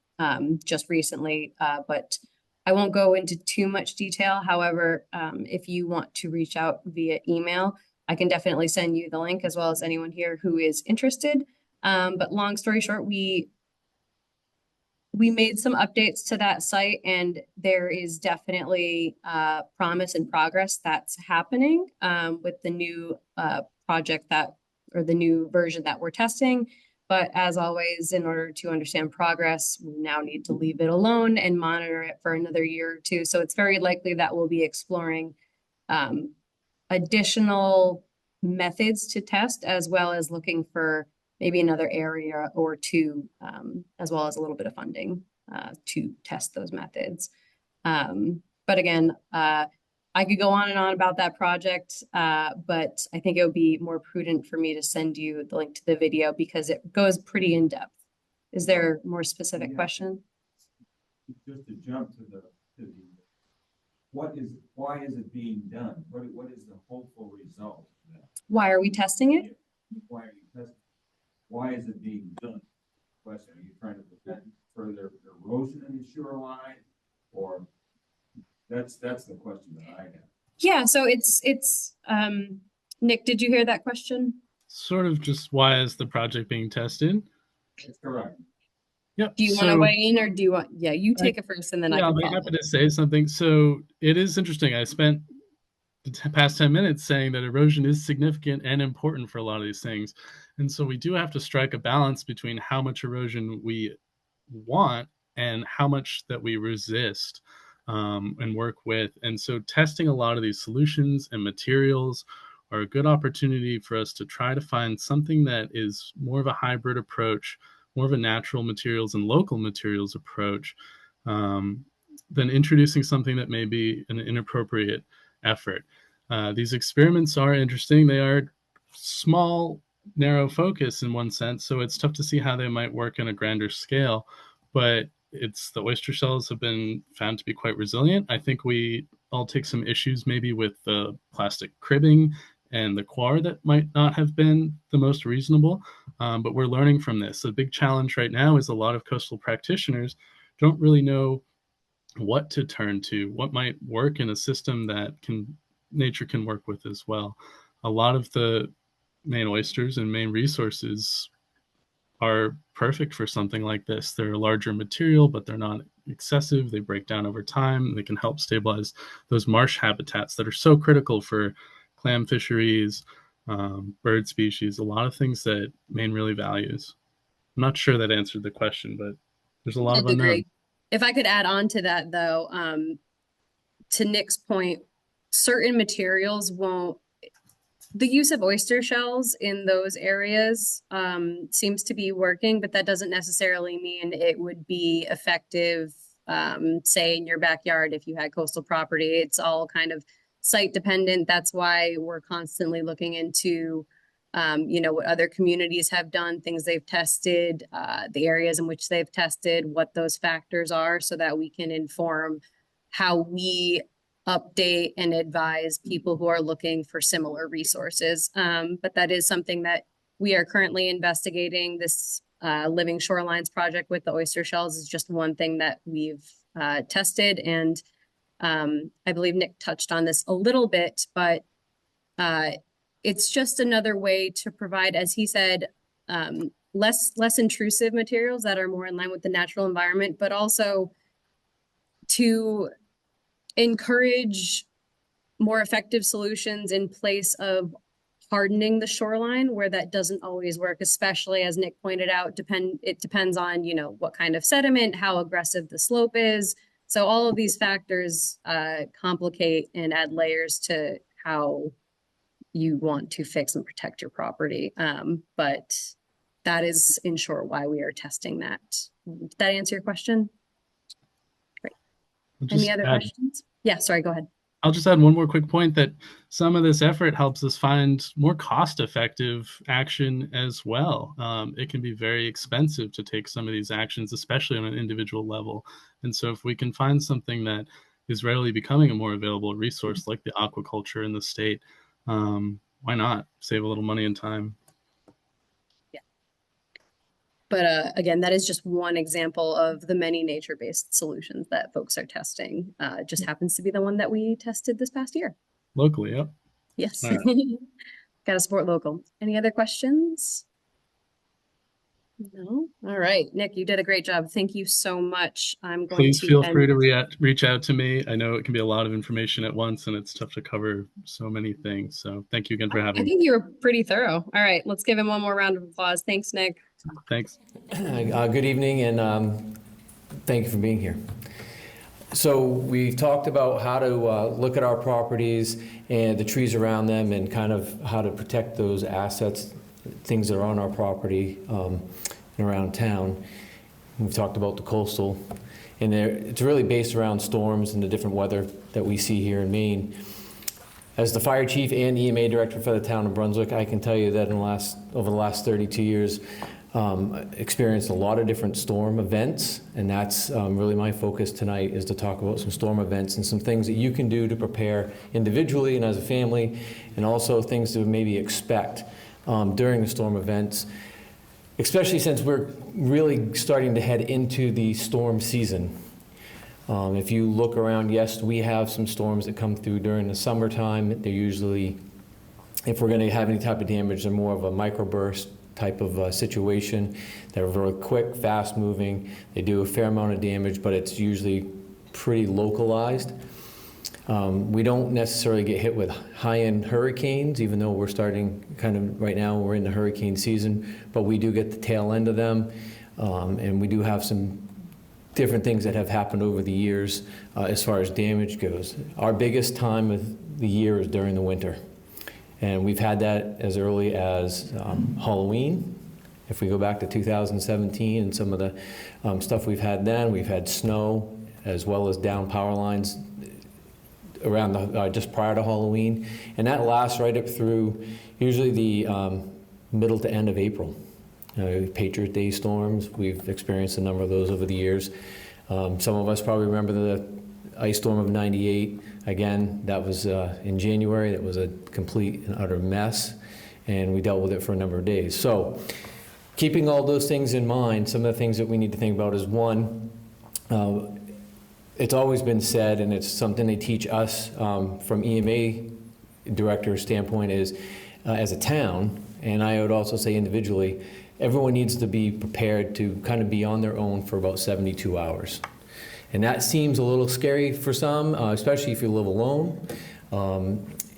just recently, but I won't go into too much detail. However, if you want to reach out via email, I can definitely send you the link, as well as anyone here who is interested. But long story short, we made some updates to that site, and there is definitely promise and progress that's happening with the new project or the new version that we're testing. But as always, in order to understand progress, we now need to leave it alone and monitor it for another year or two. So it's very likely that we'll be exploring additional methods to test, as well as looking for maybe another area or two, as well as a little bit of funding to test those methods. But again, I could go on and on about that project, but I think it would be more prudent for me to send you the link to the video because it goes pretty in depth. Is there a more specific question? Just to jump to why is it being done? What is the hopeful result of that? Why are we testing it? Why are you testing? Why is it being done? Question, are you trying to prevent further erosion in the shoreline, or that's the question that I have. Yeah, so it's Nick, did you hear that question? Sort of just why is the project being tested? That's correct. Yep. Do you want to weigh in, or do you want, yeah, you take it first and then I Yeah, can I'll be follow. happy to say something. So it is interesting. I spent the past 10 minutes saying that erosion is significant and important for a lot of these things. And so we do have to strike a balance between how much erosion we want and how much that we resist and work with. And so testing a lot of these solutions and materials are a good opportunity for us to try to find something that is more of a hybrid approach, more of a natural materials and local materials approach, than introducing something that may be an inappropriate effort. These experiments are interesting. They are small, narrow focus in one sense, so it's tough to see how they might work in a grander scale, but the oyster shells have been found to be quite resilient. I think we all take some issues maybe with the plastic cribbing and the coir that might not have been the most reasonable, but we're learning from this. The big challenge right now is a lot of coastal practitioners don't really know what to turn to, what might work in a system that nature can work with as well. A lot of the Maine oysters and Maine resources are perfect for something like this. They're a larger material, but they're not excessive. They break down over time. They can help stabilize those marsh habitats that are so critical for clam fisheries, bird species, a lot of things that Maine really values. I'm not sure that answered the question, but there's a lot of unknown. If I could add on to that, though, to Nick's point, certain materials won't. The use of oyster shells in those areas seems to be working, but that doesn't necessarily mean it would be effective, say, in your backyard if you had coastal property. It's all kind of site dependent. That's why we're constantly looking into what other communities have done, things they've tested, the areas in which they've tested, what those factors are, so that we can inform how we update and advise people who are looking for similar resources. But that is something that we are currently investigating. This Living Shorelines project with the oyster shells is just one thing that we've tested. And I believe Nick touched on this a little bit, but it's just another way to provide, as he said, less intrusive materials that are more in line with the natural environment, but also to encourage more effective solutions in place of hardening the shoreline, where that doesn't always work, especially as Nick pointed out, it depends on, what kind of sediment, how aggressive the slope is. So all of these factors complicate and add layers to how you want to fix and protect your property. But that is, in short, why we are testing that. Did that answer your question? Great. Any other questions? Yeah, sorry, go ahead. I'll just add one more quick point that some of this effort helps us find more cost-effective action as well. It can be very expensive to take some of these actions, especially on an individual level. And so if we can find something that is readily becoming a more available resource like the aquaculture in the state, why not save a little money and time? But again, that is just one example of the many nature-based solutions that folks are testing. It just happens to be the one that we tested this past year. Locally, yep. Yes. All right. Got to support local. Any other questions? No? All right. Nick, you did a great job. Thank you so much. I'm going Please to feel end. free to reach out to me. I know it can be a lot of information at once and it's tough to cover so many things. So thank you again for I having me. think you were pretty thorough. All right. Let's give him one more round of applause. Thanks, Nick. Thanks. Good evening, and thank you for being here. So we've talked about how to look at our properties and the trees around them and kind of how to protect those assets, things that are on our property and around town. We've talked about the coastal, and it's really based around storms and the different weather that we see here in Maine. As the fire chief and EMA director for the town of Brunswick, I can tell you that over the last 32 years, experienced a lot of different storm events, and that's really my focus tonight, is to talk about some storm events and some things that you can do to prepare individually and as a family, and also things to maybe expect during the storm events, especially since we're really starting to head into the storm season. If you look around, yes, we have some storms that come through during the summertime. They're usually, if we're going to have any type of damage, they're more of a microburst type of situation. They're very quick, fast moving. They do a fair amount of damage, but it's usually pretty localized. We don't necessarily get hit with high-end hurricanes, even though we're starting kind of right now, we're in the hurricane season, but we do get the tail end of them. And we do have some different things that have happened over the years as far as damage goes. Our biggest time of the year is during the winter. And we've had that as early as Halloween. If we go back to 2017 and some of the stuff we've had then, we've had snow as well as down power lines around just prior to Halloween. And that lasts right up through usually the middle to end of April. Patriot Day storms, we've experienced a number of those over the years. Some of us probably remember the ice storm of '98. Again, that was in January. That was a complete and utter mess, and we dealt with it for a number of days. So keeping all those things in mind, some of the things that we need to think about is, one, it's always been said, and it's something they teach us from EMA director's standpoint, is as a town, and I would also say individually, everyone needs to be prepared to kind of be on their own for about 72 hours. And that seems a little scary for some, especially if you live alone.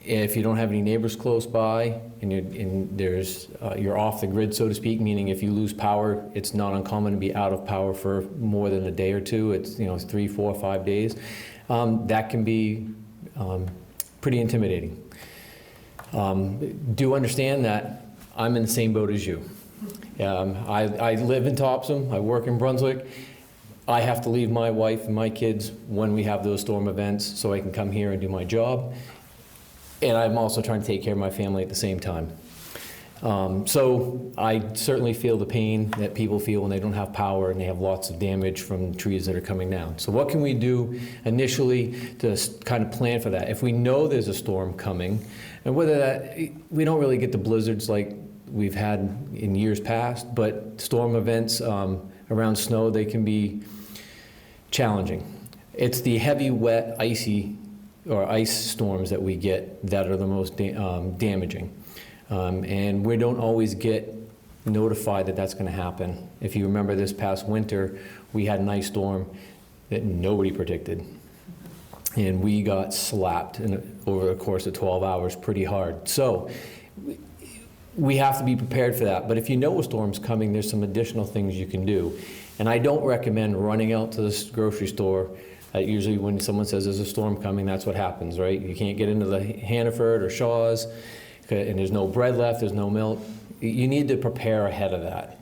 If you don't have any neighbors close by, and you're off the grid, so to speak, meaning if you lose power, it's not uncommon to be out of power for more than a day or two. It's 3, 4, 5 days. That can be pretty intimidating. Do understand that I'm in the same boat as you. I live in Topsom. I work in Brunswick. I have to leave my wife and my kids when we have those storm events so I can come here and do my job. And I'm also trying to take care of my family at the same time. So I certainly feel the pain that people feel when they don't have power and they have lots of damage from trees that are coming down. So what can we do initially to kind of plan for that? If we know there's a storm coming, and whether that, we don't really get the blizzards like we've had in years past, but storm events around snow, they can be challenging. It's the heavy, wet, icy, or ice storms that we get that are the most damaging. And we don't always get notified that that's going to happen. If you remember this past winter, we had an ice storm that nobody predicted. And we got slapped over the course of 12 hours pretty hard. So we have to be prepared for that. But if you know a storm's coming, there's some additional things you can do. And I don't recommend running out to the grocery store. Usually when someone says there's a storm coming, that's what happens, right? You can't get into the Hannaford or Shaw's, and there's no bread left, there's no milk. You need to prepare ahead of that.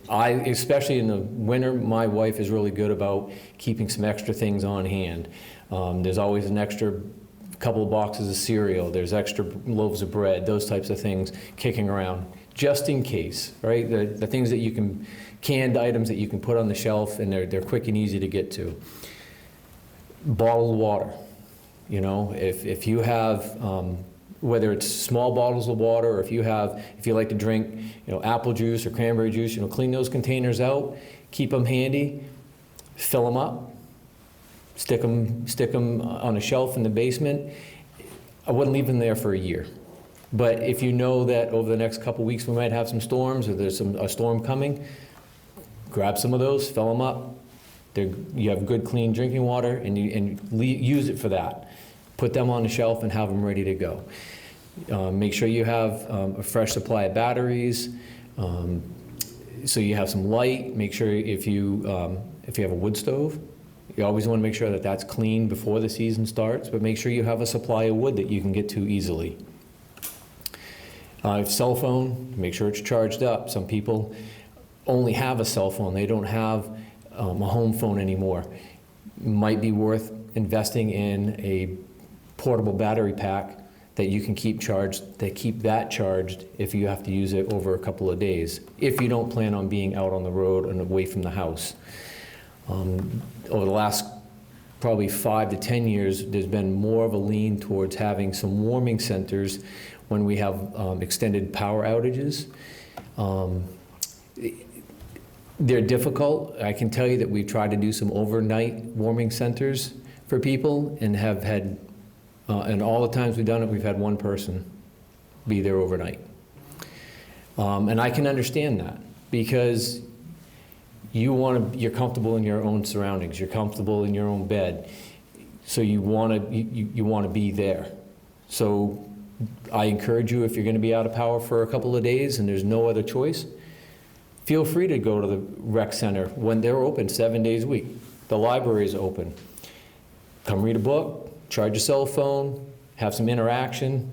Especially in the winter, my wife is really good about keeping some extra things on hand. There's always an extra couple of boxes of cereal, there's extra loaves of bread, those types of things kicking around, just in case, right? The things that you can, canned items that you can put on the shelf and they're quick and easy to get to. Bottled water, you know, if you have, whether it's small bottles of water, or if you like to drink, you know, apple juice or cranberry juice, you know, clean those containers out, keep them handy, fill them up, stick them on a shelf in the basement. I wouldn't leave them there for a year. But if you know that over the next couple weeks we might have some storms, or there's a storm coming, grab some of those, fill them up. You have good, clean drinking water, and use it for that. Put them on the shelf and have them ready to go. Make sure you have a fresh supply of batteries, so you have some light. Make sure if you have a wood stove, you always want to make sure that that's clean before the season starts, but make sure you have a supply of wood that you can get to easily. Cell phone, make sure it's charged up. Some people only have a cell phone. They don't have a home phone anymore. Might be worth investing in a portable battery pack that you can keep charged, keep that charged if you have to use it over a couple of days, if you don't plan on being out on the road and away from the house. Over the last probably 5 to 10 years, there's been more of a lean towards having some warming centers when we have extended power outages. They're difficult. I can tell you that we've tried to do some overnight warming centers for people and have had, and all the times we've done it, we've had one person be there overnight. And I can understand that, because you're comfortable in your own surroundings, you're comfortable in your own bed, so you want to be there. So I encourage you, if you're going to be out of power for a couple of days and there's no other choice, feel free to go to the rec center when they're open 7 days a week. The library is open. Come read a book, charge your cell phone, have some interaction,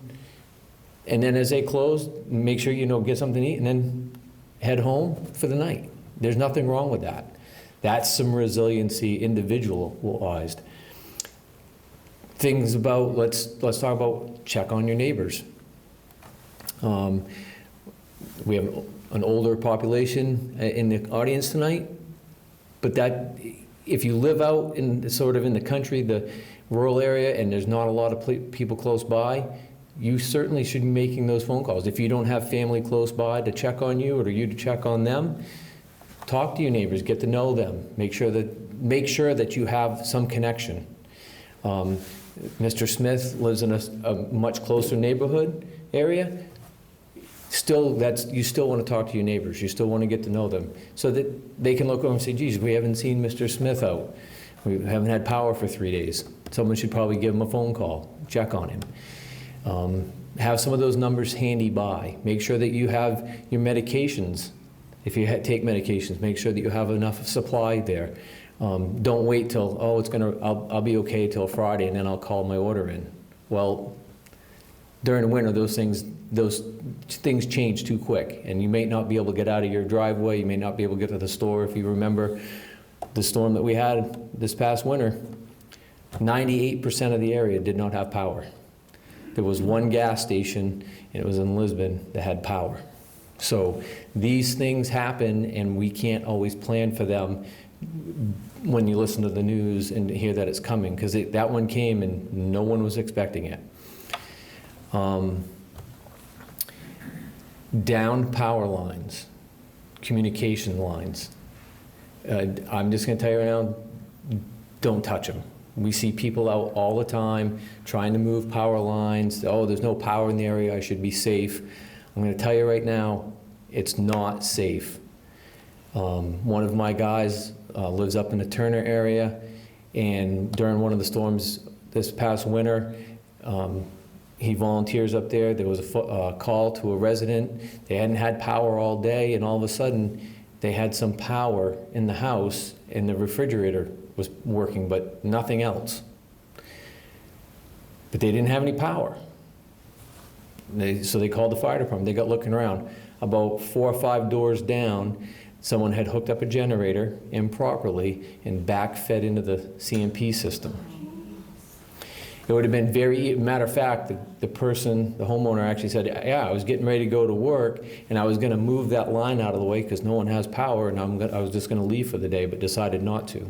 and then as they close, make sure get something to eat and then head home for the night. There's nothing wrong with that. That's some resiliency, individualized. Things about, let's talk about check on your neighbors. We have an older population in the audience tonight, but that, if you live out in the country, the rural area, and there's not a lot of people close by, you certainly should be making those phone calls. If you don't have family close by to check on you, or you to check on them, talk to your neighbors, get to know them, make sure that you have some connection. Mr. Smith lives in a much closer neighborhood area. You still want to talk to your neighbors. You still want to get to know them, so that they can look over and say, geez, we haven't seen Mr. Smith out. We haven't had power for 3 days. Someone should probably give him a phone call, check on him. Have some of those numbers handy by. Make sure that you have your medications. If you take medications, make sure that you have enough supply there. Don't wait till, I'll be okay till Friday and then I'll call my order in. Well, during the winter, those things change too quick, and you may not be able to get out of your driveway, you may not be able to get to the store. If you remember the storm that we had this past winter, 98% of the area did not have power. There was one gas station, and it was in Lisbon, that had power. So these things happen, and we can't always plan for them when you listen to the news and hear that it's coming, because that one came and no one was expecting it. Down power lines, communication lines. I'm just going to tell you right now, don't touch them. We see people out all the time trying to move power lines. Oh, there's no power in the area, I should be safe. I'm going to tell you right now, it's not safe. One of my guys lives up in the Turner area, and during one of the storms this past winter, he volunteers up there. There was a call to a resident. They hadn't had power all day, and all of a sudden, they had some power in the house, and the refrigerator was working, but nothing else. But they didn't have any power. So they called the fire department. They got looking around. About 4 or 5 doors down, someone had hooked up a generator improperly and backfed into the CMP system. It would have been matter of fact, the homeowner actually said, yeah, I was getting ready to go to work, and I was gonna move that line out of the way because no one has power, and I was just gonna leave for the day, but decided not to.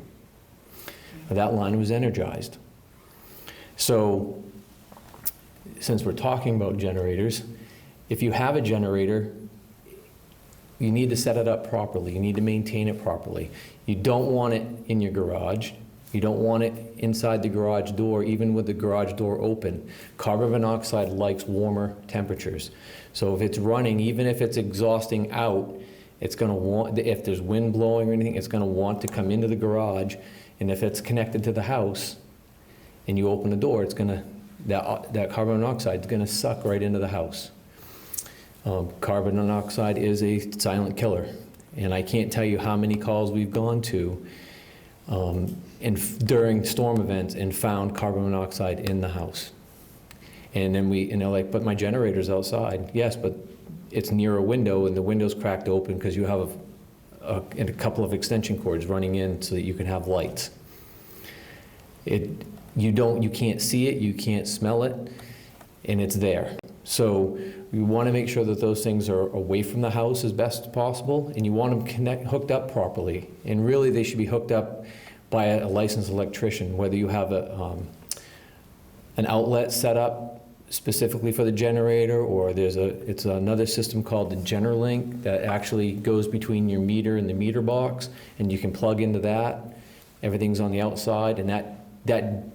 But that line was energized. So, since we're talking about generators, if you have a generator, you need to set it up properly. You need to maintain it properly. You don't want it in your garage. You don't want it inside the garage door, even with the garage door open. Carbon monoxide likes warmer temperatures. So if it's running, even if it's exhausting out, it's going to want, if there's wind blowing or anything, it's going to want to come into the garage. And if it's connected to the house and you open the door, it's going to, that carbon monoxide is going to suck right into the house. Carbon monoxide is a silent killer. And I can't tell you how many calls we've gone to during storm events and found carbon monoxide in the house. And then they're like, but my generator's outside. Yes, but it's near a window and the window's cracked open because you have a couple of extension cords running in so that you can have lights. You can't see it, you can't smell it, and it's there. So you want to make sure that those things are away from the house as best as possible, and you want them hooked up properly. And really, they should be hooked up by a licensed electrician, whether you have an outlet set up specifically for the generator, or it's another system called the GenerLink that actually goes between your meter and the meter box, and you can plug into that. Everything's on the outside, and that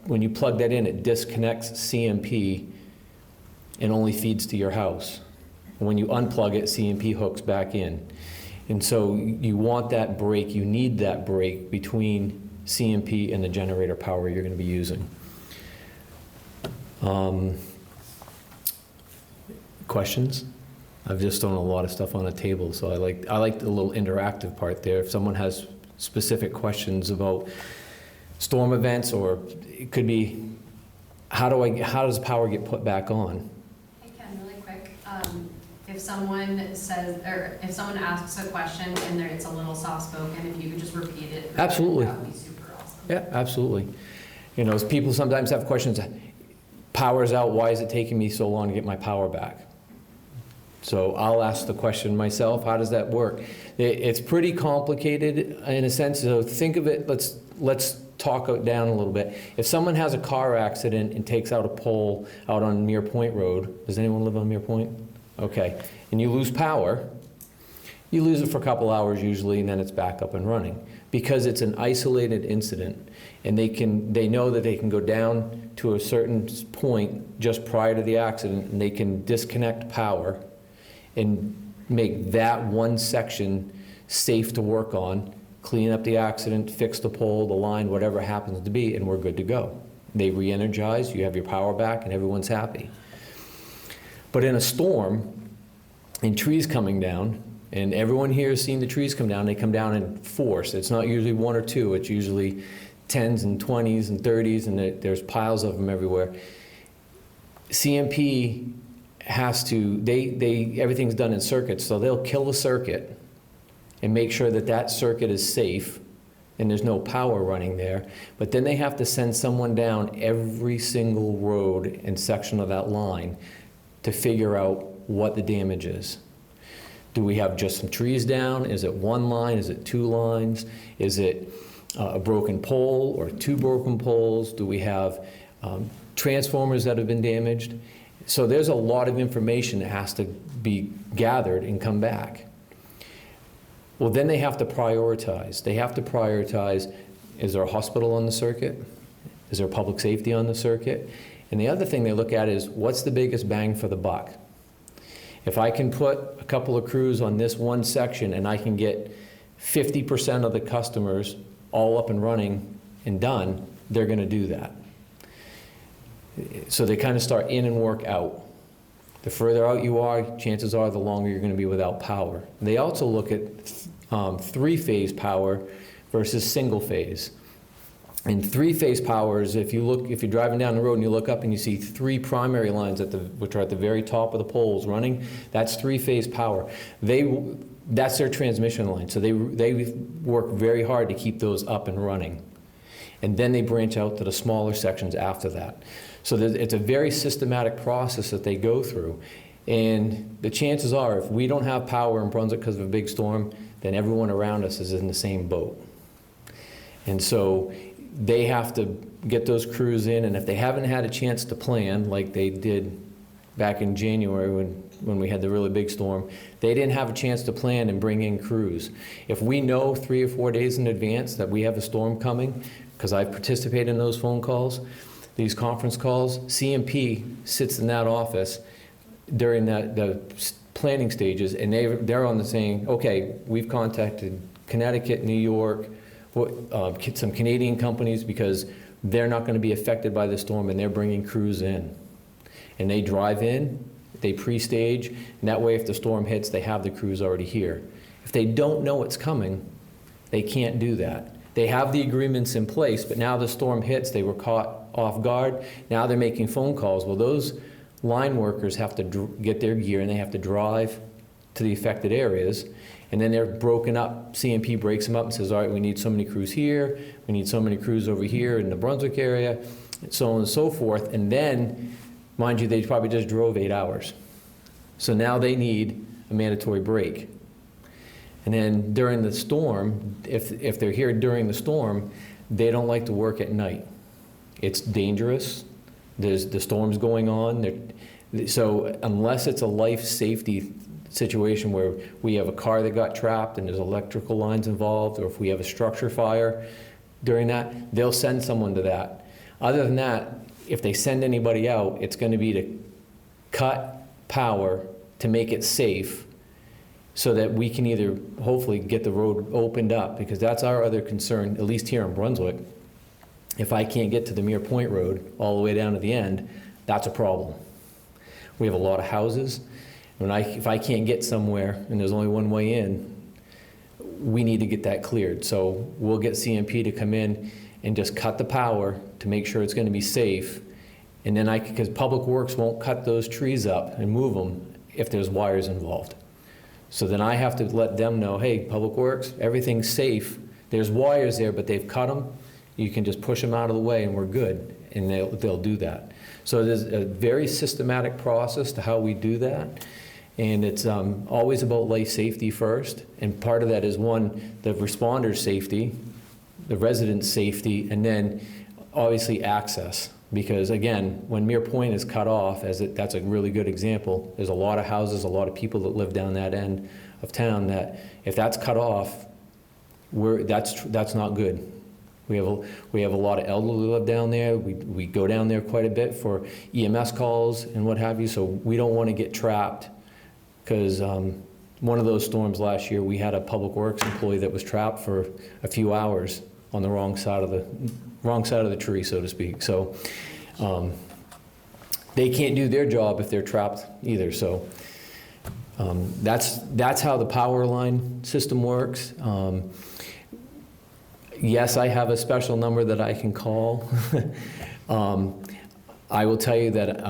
when you plug that in, it disconnects CMP and only feeds to your house. And when you unplug it, CMP hooks back in. And so you want that break, you need that break between CMP and the generator power you're going to be using. Questions? I've just thrown a lot of stuff on the table, so I like the little interactive part there. If someone has specific questions about storm events, or it could be, how does power get put back on? Hey Ken, really quick, if someone says, or if someone asks a question and it's a little soft-spoken, if you could just repeat it. Absolutely. That would be super awesome. Yeah, absolutely. You know, people sometimes have questions, power's out, why is it taking me so long to get my power back? So I'll ask the question myself, how does that work? It's pretty complicated in a sense, so think of it, let's talk it down a little bit. If someone has a car accident and takes out a pole out on Mere Point Road, does anyone live on Mere Point? Okay, and you lose power, you lose it for a couple hours usually, and then it's back up and running. Because it's an isolated incident, and they know that they can go down to a certain point just prior to the accident, and they can disconnect power and make that one section safe to work on, clean up the accident, fix the pole, the line, whatever happens to be, and we're good to go. They re-energize, you have your power back, and everyone's happy. But in a storm, and trees coming down, and everyone here has seen the trees come down, they come down in force. It's not usually one or two, it's usually 10s and 20s and 30s, and there's piles of them everywhere. CMP has to, everything's done in circuits, so they'll kill the circuit and make sure that that circuit is safe and there's no power running there. But then they have to send someone down every single road and section of that line to figure out what the damage is. Do we have just some trees down? Is it one line? Is it two lines? Is it a broken pole or two broken poles? Do we have transformers that have been damaged? So there's a lot of information that has to be gathered and come back. Well, then they have to prioritize. They have to prioritize, is there a hospital on the circuit? Is there public safety on the circuit? And the other thing they look at is, what's the biggest bang for the buck? If I can put a couple of crews on this one section and I can get 50% of the customers all up and running and done, they're going to do that. So they kind of start in and work out. The further out you are, chances are the longer you're going to be without power. They also look at three-phase power versus single-phase. And three-phase power is if you're driving down the road and you look up and you see three primary lines which are at the very top of the poles running, that's three-phase power. That's their transmission line. So they work very hard to keep those up and running. and then they branch out to the smaller sections after that. So it's a very systematic process that they go through. And the chances are, if we don't have power in Brunswick because of a big storm, then everyone around us is in the same boat. And so they have to get those crews in, and if they haven't had a chance to plan, like they did back in January when we had the really big storm, they didn't have a chance to plan and bring in crews. If we know 3 or 4 days in advance that we have a storm coming, because I've participated in those phone calls, these conference calls, CMP sits in that office during the planning stages, and they're on the saying, okay, we've contacted Connecticut, New York, some Canadian companies, because they're not going to be affected by the storm, and they're bringing crews in. And they drive in, they pre-stage, and that way if the storm hits, they have the crews already here. If they don't know it's coming, they can't do that. They have the agreements in place, but now the storm hits, they were caught off guard, now they're making phone calls. Well, those line workers have to get their gear, and they have to drive to the affected areas, and then they're broken up. CMP breaks them up and says, all right, we need so many crews here, we need so many crews over here in the Brunswick area, and so on and so forth. And then, mind you, they probably just drove 8 hours. So now they need a mandatory break. And then during the storm, if they're here during the storm, they don't like to work at night. It's dangerous. The storm's going on. So unless it's a life safety situation where we have a car that got trapped and there's electrical lines involved, or if we have a structure fire during that, they'll send someone to that. Other than that, if they send anybody out, it's going to be to cut power to make it safe so that we can either hopefully get the road opened up, because that's our other concern, at least here in Brunswick. If I can't get to the Mere Point Road all the way down to the end, that's a problem. We have a lot of houses. If I can't get somewhere and there's only one way in, we need to get that cleared. So we'll get CMP to come in and just cut the power to make sure it's going to be safe. And then because Public Works won't cut those trees up and move them if there's wires involved. So then I have to let them know, hey, Public Works, everything's safe. There's wires there, but they've cut them. You can just push them out of the way and we're good. And they'll do that. So there's a very systematic process to how we do that. And it's always about life safety first. And part of that is, one, the responders' safety, the residents' safety, and then obviously access. Because again, when Mere Point is cut off, that's a really good example. There's a lot of houses, a lot of people that live down that end of town that if that's cut off, that's not good. We have a lot of elderly live down there. We go down there quite a bit for EMS calls and what have you. So we don't want to get trapped, because one of those storms last year, we had a Public Works employee that was trapped for a few hours on the wrong side of the tree, so to speak. So they can't do their job if they're trapped either. So that's how the power line system works. Yes, I have a special number that I can call. I will tell you that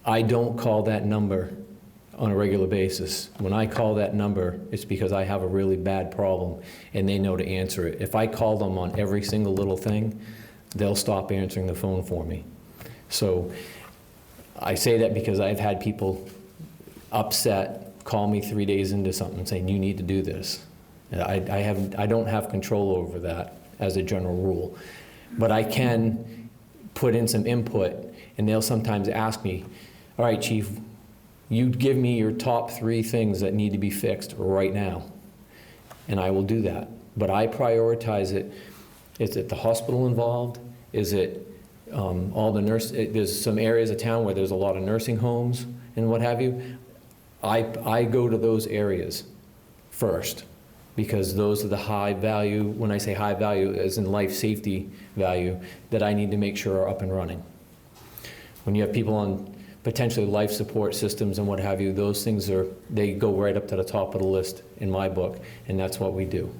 I don't call that number on a regular basis. When I call that number, it's because I have a really bad problem and they know to answer it. If I call them on every single little thing, they'll stop answering the phone for me. So I say that because I've had people upset call me 3 days into something saying, you need to do this. I don't have control over that as a general rule, but I can put in some input, and they'll sometimes ask me, all right, Chief, you give me your top 3 things that need to be fixed right now, and I will do that. But I prioritize it. Is it the hospital involved? Is it all the there's some areas of town where there's a lot of nursing homes and what have you. I go to those areas first, because those are the high value, when I say high value, as in life safety value, that I need to make sure are up and running. When you have people on potentially life support systems and what have you, those things they go right up to the top of the list in my book, and that's what we do.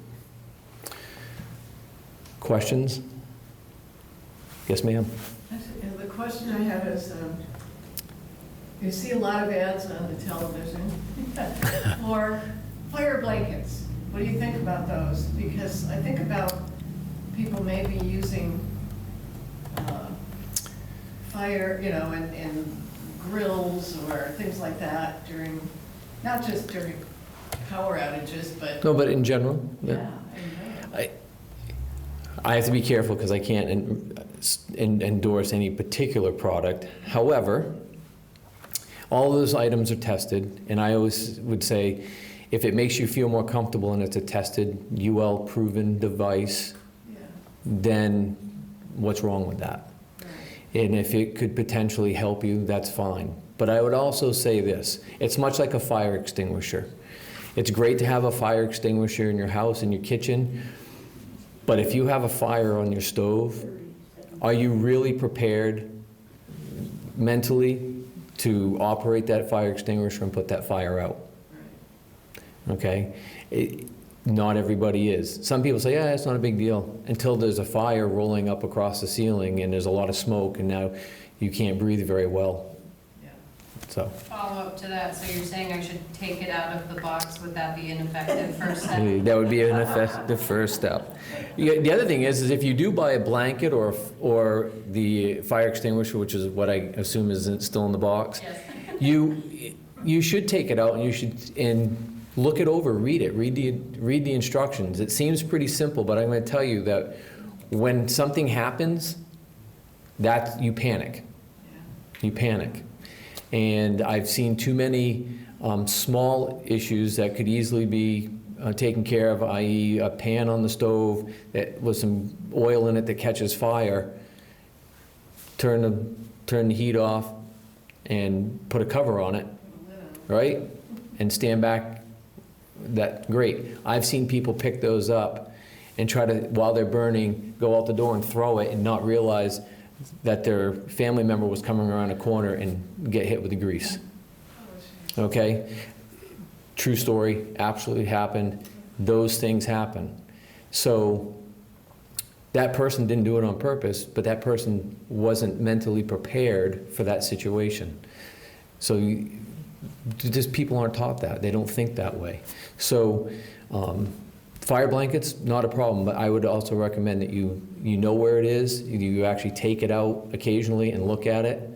Questions? Yes, ma'am. The question I have is, you see a lot of ads on the television for fire blankets. What do you think about those? Because I think about people maybe using fire, you know, and grills or things like that during, not just during power outages, but No, but in general, yeah. yeah. in general. I have to be careful because I can't endorse any particular product. However, all those items are tested, and I always would say, if it makes you feel more comfortable and it's a tested, UL proven device, Yeah. then what's wrong with that? Right. And if it could potentially help you, that's fine. But I would also say this, it's much like a fire extinguisher. It's great to have a fire extinguisher in your house, in your kitchen, but if you have a fire on your stove, are you really prepared mentally to operate that fire extinguisher and put that fire out? Okay? Not everybody is. Some people say, yeah, it's not a big deal, until there's a fire rolling up across the ceiling and there's a lot of smoke and now you can't breathe very well. Yeah. So, Follow up to that, so you're saying I should take it out of the box, would that be an effective first step? that would be an effective first step. The other thing is if you do buy a blanket or the fire extinguisher, which is what I assume is still in the box, Yes. you should take it out and you should look it over, read it, read the instructions. It seems pretty simple, but I'm going to tell you that when something happens, that you panic. You panic. And I've seen too many small issues that could easily be taken care of, i.e. a pan on the stove that with some oil in it that catches fire, turn the heat off and put a cover on it, right? And stand back. That great. I've seen people pick those up and try to, while they're burning, go out the door and throw it and not realize that their family member was coming around a corner and get hit with the grease. Okay? True story, absolutely happened. Those things happen. So that person didn't do it on purpose, but that person wasn't mentally prepared for that situation. So just people aren't taught that. They don't think that way. So fire blankets, not a problem, but I would also recommend that you know where it is, you actually take it out occasionally and look at it.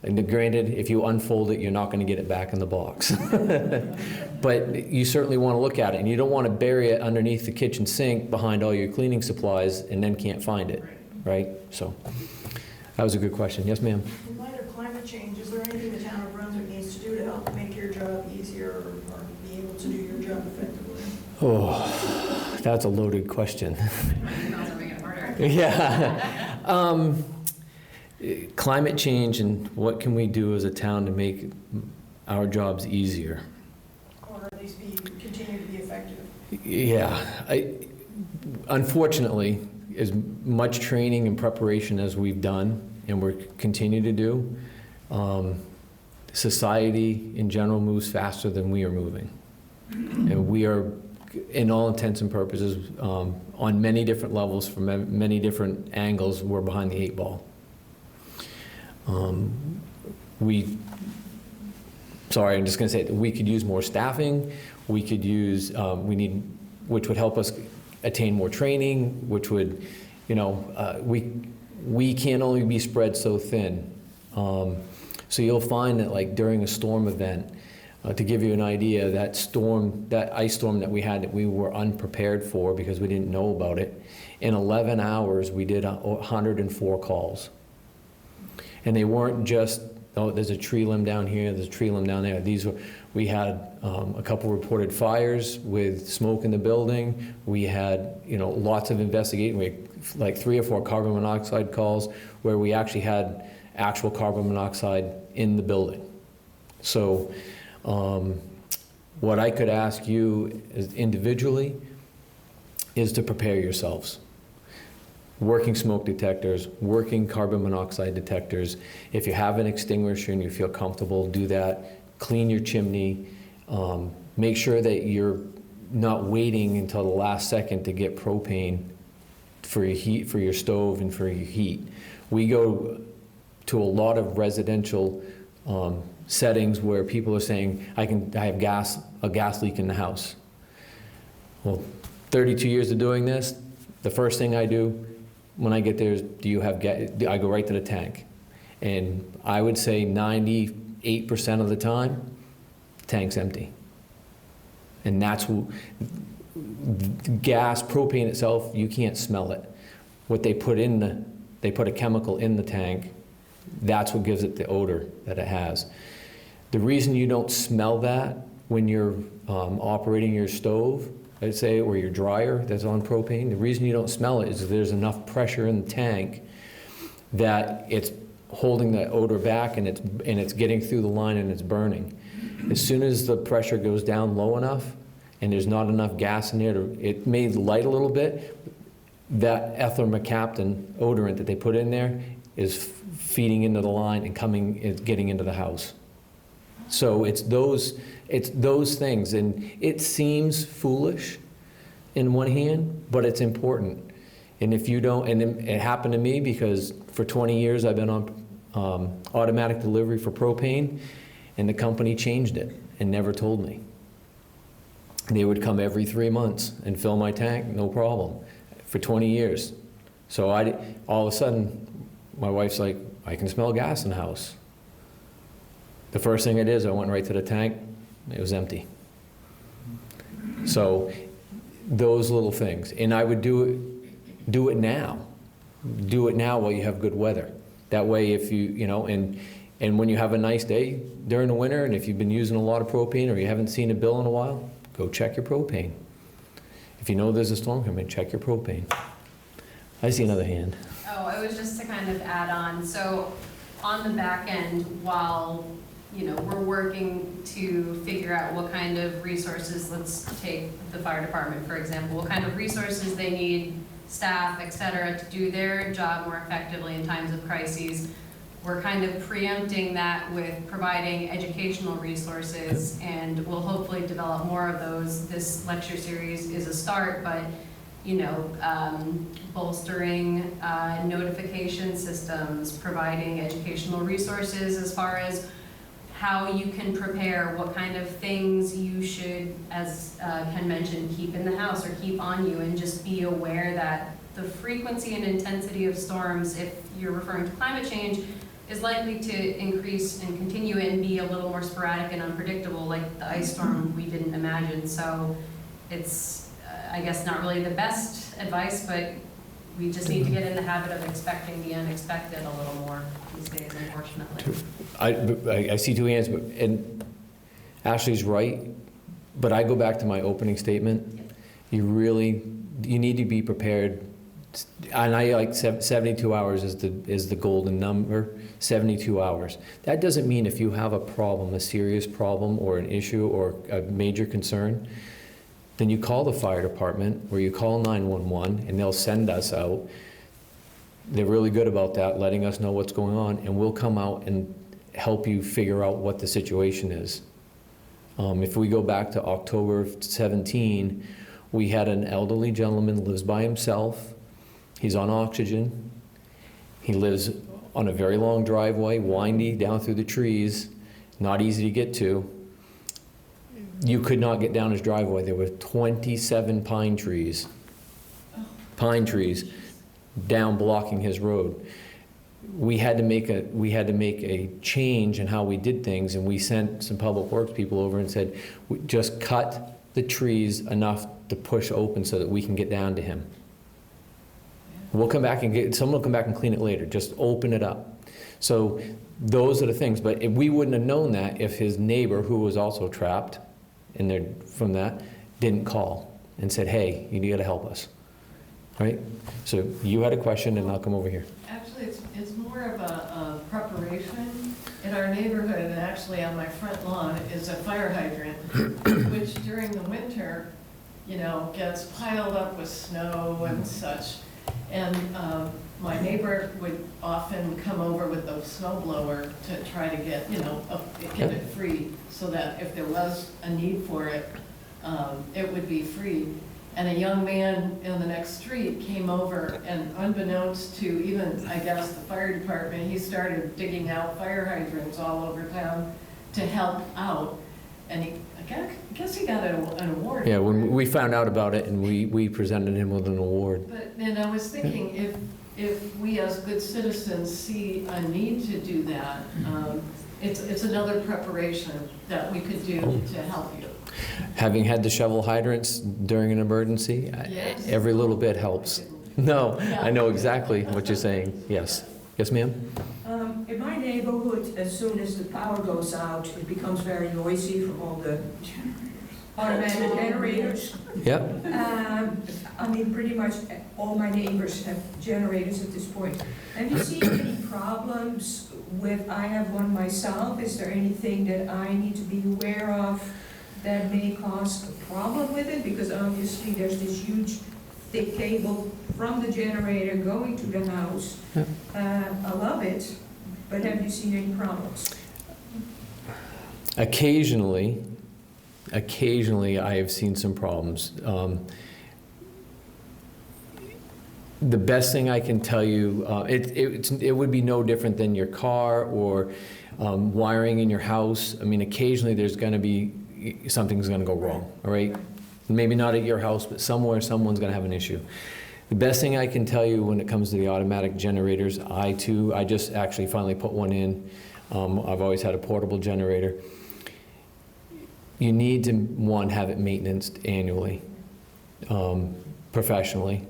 And granted, if you unfold it, you're not going to get it back in the box. But you certainly want to look at it, and you don't want to bury it underneath the kitchen sink behind all your cleaning supplies and then can't find it, right? So that was a good question. Yes, ma'am? In light of climate change, is there anything the town of Brunswick needs to do to help make your job easier or be able to do your job effectively? Oh, that's a loaded question. Also make it harder. Yeah. Climate change and what can we do as a town to make our jobs easier? Or at least continue to be effective? Yeah. Unfortunately, as much training and preparation as we've done and we're continue to do, society in general moves faster than we are moving. And we are, in all intents and purposes, on many different levels, from many different angles, we're behind the 8 ball. Sorry, I'm just going to say, we could use more staffing. We could use, which would help us attain more training, which would, we can't only be spread so thin. So you'll find that like during a storm event, to give you an idea, that ice storm that we had that we were unprepared for because we didn't know about it, in 11 hours we did 104 calls. And they weren't just, oh, there's a tree limb down here, there's a tree limb down there. We had a couple reported fires with smoke in the building. We had, lots of investigating. We had like 3 or 4 carbon monoxide calls where we actually had actual carbon monoxide in the building. So what I could ask you is individually is to prepare yourselves. Working smoke detectors, working carbon monoxide detectors. If you have an extinguisher and you feel comfortable, do that. Clean your chimney. Make sure that you're not waiting until the last second to get propane for your heat, for your stove and for your heat. We go to a lot of residential settings where people are saying, I have a gas leak in the house. Well, 32 years of doing this, the first thing I do, when I get there is, do you have gas? I go right to the tank. And I would say 98% of the time, tank's empty. And that's gas, propane itself, you can't smell it. What they put they put a chemical in the tank, that's what gives it the odor that it has. The reason you don't smell that when you're operating your stove, I'd say, or your dryer that's on propane, the reason you don't smell it is there's enough pressure in the tank that it's holding the odor back, and it's getting through the line and it's burning. As soon as the pressure goes down low enough and there's not enough gas in there, it may light a little bit, that ethyl mercaptan odorant that they put in there is feeding into the line and it's getting into the house. So it's those things, and it seems foolish in one hand, but it's important. And if you don't, and it happened to me because for 20 years I've been on automatic delivery for propane, and the company changed it and never told me. They would come every 3 months and fill my tank, no problem, for 20 years. So all of a sudden, my wife's like, I can smell gas in the house. The first thing I did is I went right to the tank, it was empty. So those little things, and I would do it now. Do it now while you have good weather. That way, if and when you have a nice day during the winter, and if you've been using a lot of propane or you haven't seen a bill in a while, go check your propane. If you know there's a storm coming, check your propane. I see another hand. Oh, it was just to kind of add on. So on the back end, while we're working to figure out what kind of resources, let's take the fire department, for example, what kind of resources they need, staff, et cetera, to do their job more effectively in times of crises. We're kind of preempting that with providing educational resources, and we'll hopefully develop more of those. This lecture series is a start, but bolstering notification systems, providing educational resources as far as how you can prepare, what kind of things you should, as Ken mentioned, keep in the house or keep on you, and just be aware that the frequency and intensity of storms, if you're referring to climate change, is likely to increase and continue and be a little more sporadic and unpredictable, like the ice storm we didn't imagine. So it's, I guess, not really the best advice, but we just need to get in the habit of expecting the unexpected a little more these days, unfortunately. I see two hands, and Ashley's right, but I go back to my opening statement. You need to be prepared, and I like 72 hours is the golden number, 72 hours. That doesn't mean if you have a problem, a serious problem or an issue or a major concern, then you call the fire department or you call 911 and they'll send us out. They're really good about that, letting us know what's going on, and we'll come out and help you figure out what the situation is. If we go back to October 17, we had an elderly gentleman, lives by himself. He's on oxygen. He lives on a very long driveway, windy, down through the trees, not easy to get to. You could not get down his driveway. There were 27 pine trees down blocking his road. We had to make a change in how we did things, and we sent some public works people over and said, just cut the trees enough to push open so that we can get down to him. We'll come back and someone will come back and clean it later. Just open it up. So those are the things. But we wouldn't have known that if his neighbor, who was also trapped in there from that, didn't call and said, hey, you got to help us. Right? So you had a question, and I'll come over here. Actually, it's more of a preparation. In our neighborhood, and actually on my front lawn, is a fire hydrant, which during the winter, gets piled up with snow and such. And my neighbor would often come over with a snow blower to try to get, get it free, so that if there was a need for it, it would be free. And a young man in the next street came over, and unbeknownst to even, I guess, the fire department, he started digging out fire hydrants all over town to help out. And I guess he got an award. Yeah, when we found out about it, and we presented him with an award. But then I was thinking, if we as good citizens see a need to do that, it's another preparation that we could do to help you. Having had to shovel hydrants during an emergency, Yes. every little bit helps. No, I know exactly what you're saying. Yes. Yes, ma'am? In my neighborhood, as soon as the power goes out, it becomes very noisy from all the automatic generators. Yep. I mean, pretty much all my neighbors have generators at this point. Have you seen any problems with, I have one myself, is there anything that I need to be aware of that may cause a problem with it? Because obviously there's this huge thick cable from the generator going to the house. I love it, but have you seen any problems? Occasionally I have seen some problems. The best thing I can tell you, it would be no different than your car or wiring in your house. I mean, occasionally there's going to be, something's going to go wrong, all right? Maybe not at your house, but somewhere someone's going to have an issue. The best thing I can tell you when it comes to the automatic generators, I just actually finally put one in. I've always had a portable generator. You need to, one, have it maintained annually, professionally.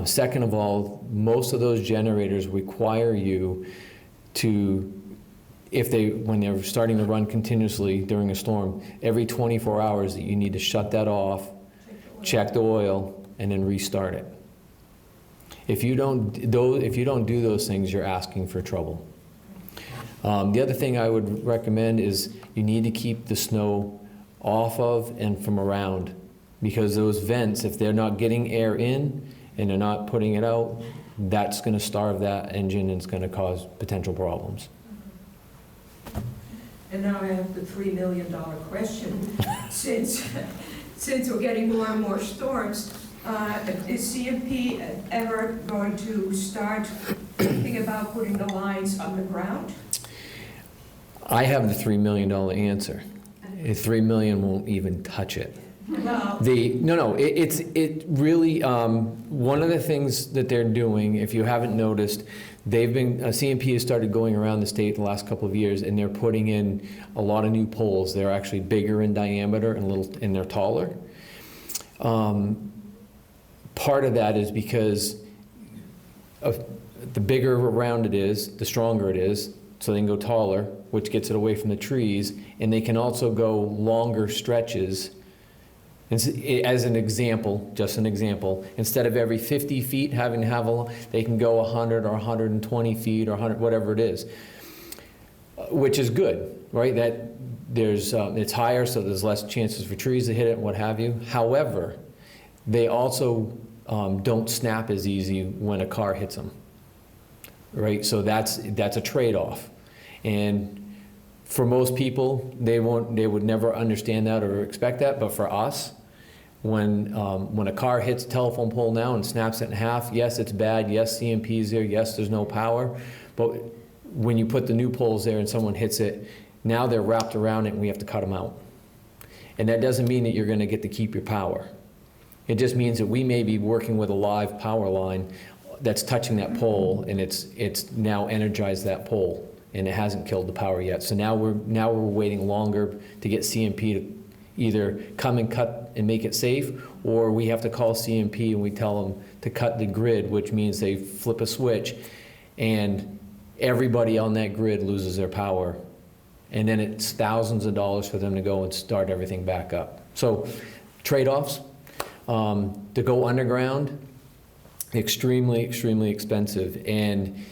Second of all, most of those generators require you to, when they're starting to run continuously during a storm, every 24 hours that you need to shut that off, check the oil, and then restart it. If you don't do those things, you're asking for trouble. The other thing I would recommend is you need to keep the snow off of and from around, because those vents, if they're not getting air in and they're not putting it out, that's going to starve that engine and it's going to cause potential problems. And now I have the $3 million question. Since we're getting more and more storms, is CMP ever going to start thinking about putting the lines underground? I have the $3 million answer. $3 million won't even touch it. Well, It really, one of the things that they're doing, if you haven't noticed, CMP has started going around the state the last couple of years, and they're putting in a lot of new poles. They're actually bigger in diameter and they're taller. Part of that is because the bigger around it is, the stronger it is, so they can go taller, which gets it away from the trees, and they can also go longer stretches. As an example, just an example, instead of every 50 feet having to have they can go 100 or 120 feet or 100, whatever it is, which is good, right? That it's higher, so there's less chances for trees to hit it and what have you. However, they also don't snap as easy when a car hits them, right? So that's a trade-off. And for most people, they would never understand that or expect that, but for us, when a car hits a telephone pole now and snaps it in half, yes, it's bad, yes, CMP's there, yes, there's no power, but when you put the new poles there and someone hits it, now they're wrapped around it and we have to cut them out. And that doesn't mean that you're going to get to keep your power. It just means that we may be working with a live power line that's touching that pole, and it's now energized that pole, and it hasn't killed the power yet. So now we're waiting longer to get CMP to either come and cut and make it safe, or we have to call CMP and we tell them to cut the grid, which means they flip a switch and everybody on that grid loses their power. And then it's thousands of dollars for them to go and start everything back up. So trade-offs, to go underground, extremely, extremely expensive. And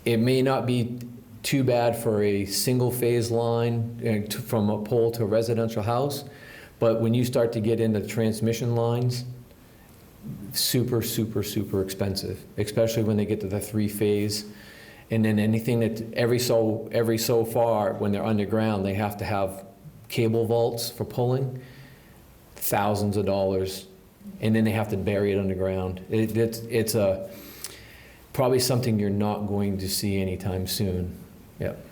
it may not be too bad for a single phase line from a pole to a residential house, but when you start to get into transmission lines, super, super, super expensive, especially when they get to the 3-phase. And then anything that every so far when they're underground, they have to have cable vaults for pulling, thousands of dollars, and then they have to bury it underground. It's probably something you're not going to see anytime soon. Yep.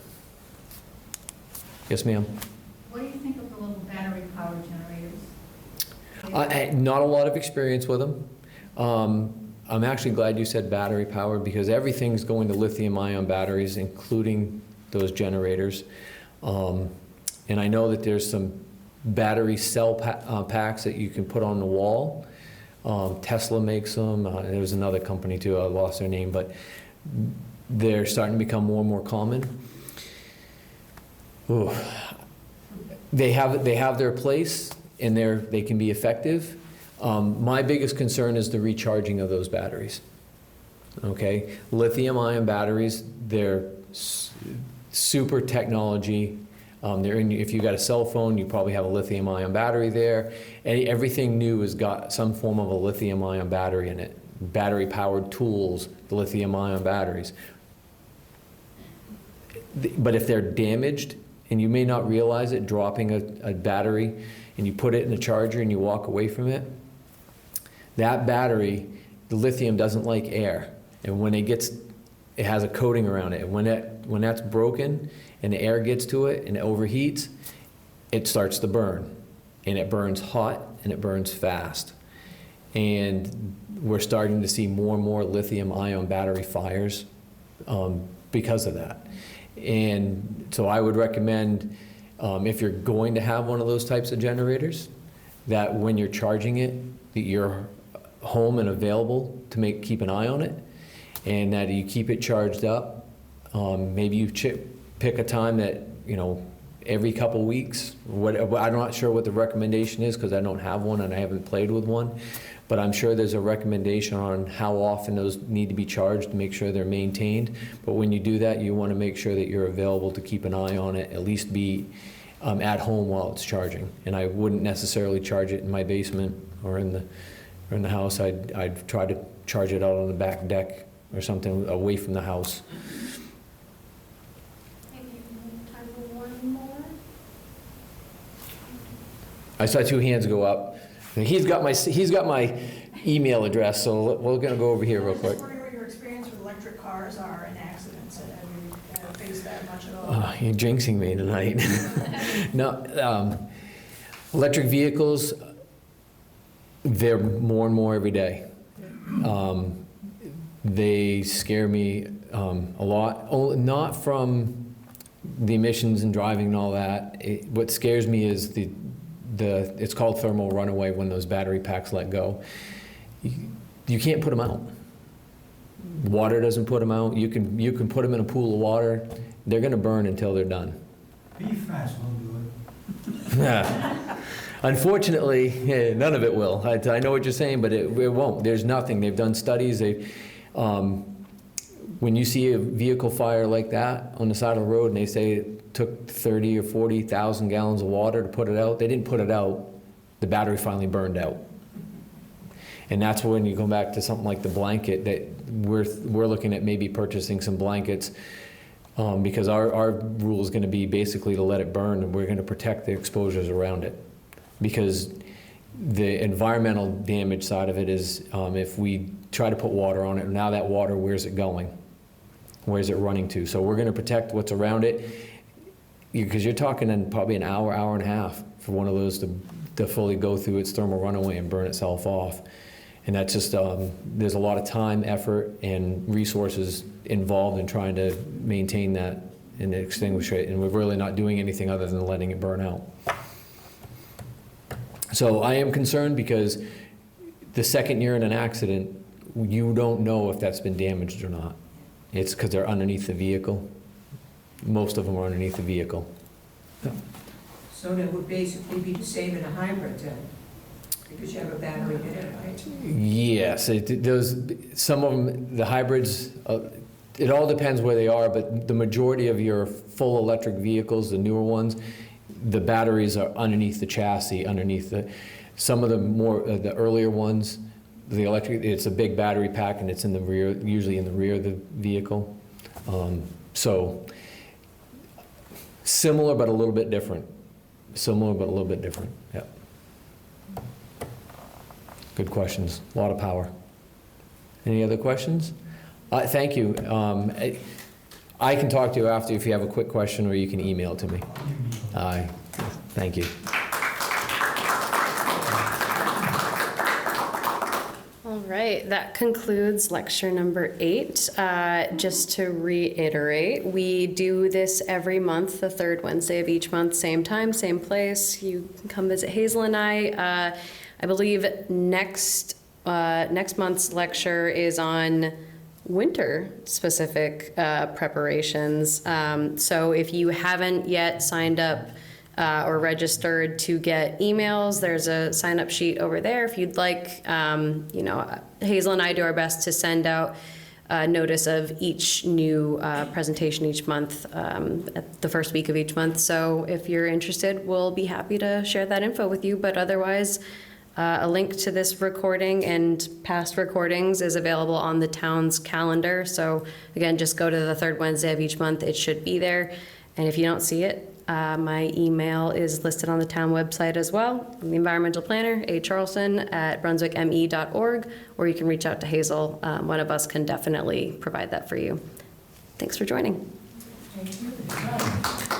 Yes, ma'am. What do you think of the little battery powered generators? Not a lot of experience with them. I'm actually glad you said battery powered because everything's going to lithium ion batteries, including those generators. And I know that there's some battery cell packs that you can put on the wall. Tesla makes them. There was another company too, I lost their name, but they're starting to become more and more common. Ooh. They have their place and they can be effective. My biggest concern is the recharging of those batteries. Okay, lithium ion batteries, they're super technology. If you got a cell phone, you probably have a lithium ion battery there. Everything new has got some form of a lithium ion battery in it. Battery powered tools, the lithium ion batteries. But if they're damaged, and you may not realize it, dropping a battery, and you put it in a charger and you walk away from it, that battery, the lithium doesn't like air. And when it has a coating around it. And when that's broken and the air gets to it and it overheats, it starts to burn. And it burns hot and it burns fast. And we're starting to see more and more lithium ion battery fires because of that. And so I would recommend, if you're going to have one of those types of generators, that when you're charging it, that you're home and available to keep an eye on it, and that you keep it charged up. Maybe you pick a time that, every couple weeks. I'm not sure what the recommendation is because I don't have one and I haven't played with one, but I'm sure there's a recommendation on how often those need to be charged to make sure they're maintained. But when you do that, you want to make sure that you're available to keep an eye on it, at least be at home while it's charging. And I wouldn't necessarily charge it in my basement or in the house. I'd try to charge it out on the back deck or something away from the house. Maybe time for one more. I saw two hands go up. He's got my email address, so we're going to go over here real quick. I was wondering what your experience with electric cars are and accidents, and have you faced that much at all? You're jinxing me tonight. No, electric vehicles, they're more and more every day. They scare me a lot, not from the emissions and driving and all that. What scares me is it's called thermal runaway when those battery packs let go. You can't put them out. Water doesn't put them out. You can put them in a pool of water. They're going to burn until they're done. PFAS will do it. Unfortunately, none of it will. I know what you're saying, but it won't. There's nothing. They've done studies. When you see a vehicle fire like that on the side of the road and they say it took 30 or 40,000 gallons of water to put it out, they didn't put it out. The battery finally burned out. And that's when you go back to something like the blanket, that we're looking at maybe purchasing some blankets because our rule is going to be basically to let it burn, and we're going to protect the exposures around it. Because the environmental damage side of it is if we try to put water on it, now that water, where's it going? Where's it running to? So we're going to protect what's around it, because you're talking in probably an hour, hour and a half for one of those to fully go through its thermal runaway and burn itself off. And that's just, there's a lot of time, effort, and resources involved in trying to maintain that and extinguish it, and we're really not doing anything other than letting it burn out. So I am concerned because the second you're in an accident, you don't know if that's been damaged or not. It's because they're underneath the vehicle. Most of them are underneath the vehicle. So that would basically be the same in a hybrid then, because you have a battery in it, right? Yes, some of them, the hybrids, it all depends where they are, but the majority of your full electric vehicles, the newer ones, the batteries are underneath the chassis, some of the the earlier ones, the electric, it's a big battery pack and it's in the rear, usually in the rear of the vehicle. So similar but a little bit different. Yep. Good questions, a lot of power. Any other questions? Thank you. I can talk to you after if you have a quick question, or you can email it to me. Thank you. All right, that concludes lecture number 8. Just to reiterate, we do this every month, the third Wednesday of each month, same time, same place. You can come visit Hazel and I. I believe next month's lecture is on winter-specific preparations. So if you haven't yet signed up or registered to get emails, there's a sign-up sheet over there if you'd like. Hazel and I do our best to send out a notice of each new presentation each month at the first week of each month. So if you're interested, we'll be happy to share that info with you. But otherwise, a link to this recording and past recordings is available on the town's calendar. So again, just go to the third Wednesday of each month. It should be there. And if you don't see it, my email is listed on the town website as well. I'm the environmental planner, acharleston@brunswickme.org, or you can reach out to Hazel. One of us can definitely provide that for you. Thanks for joining. Thank you.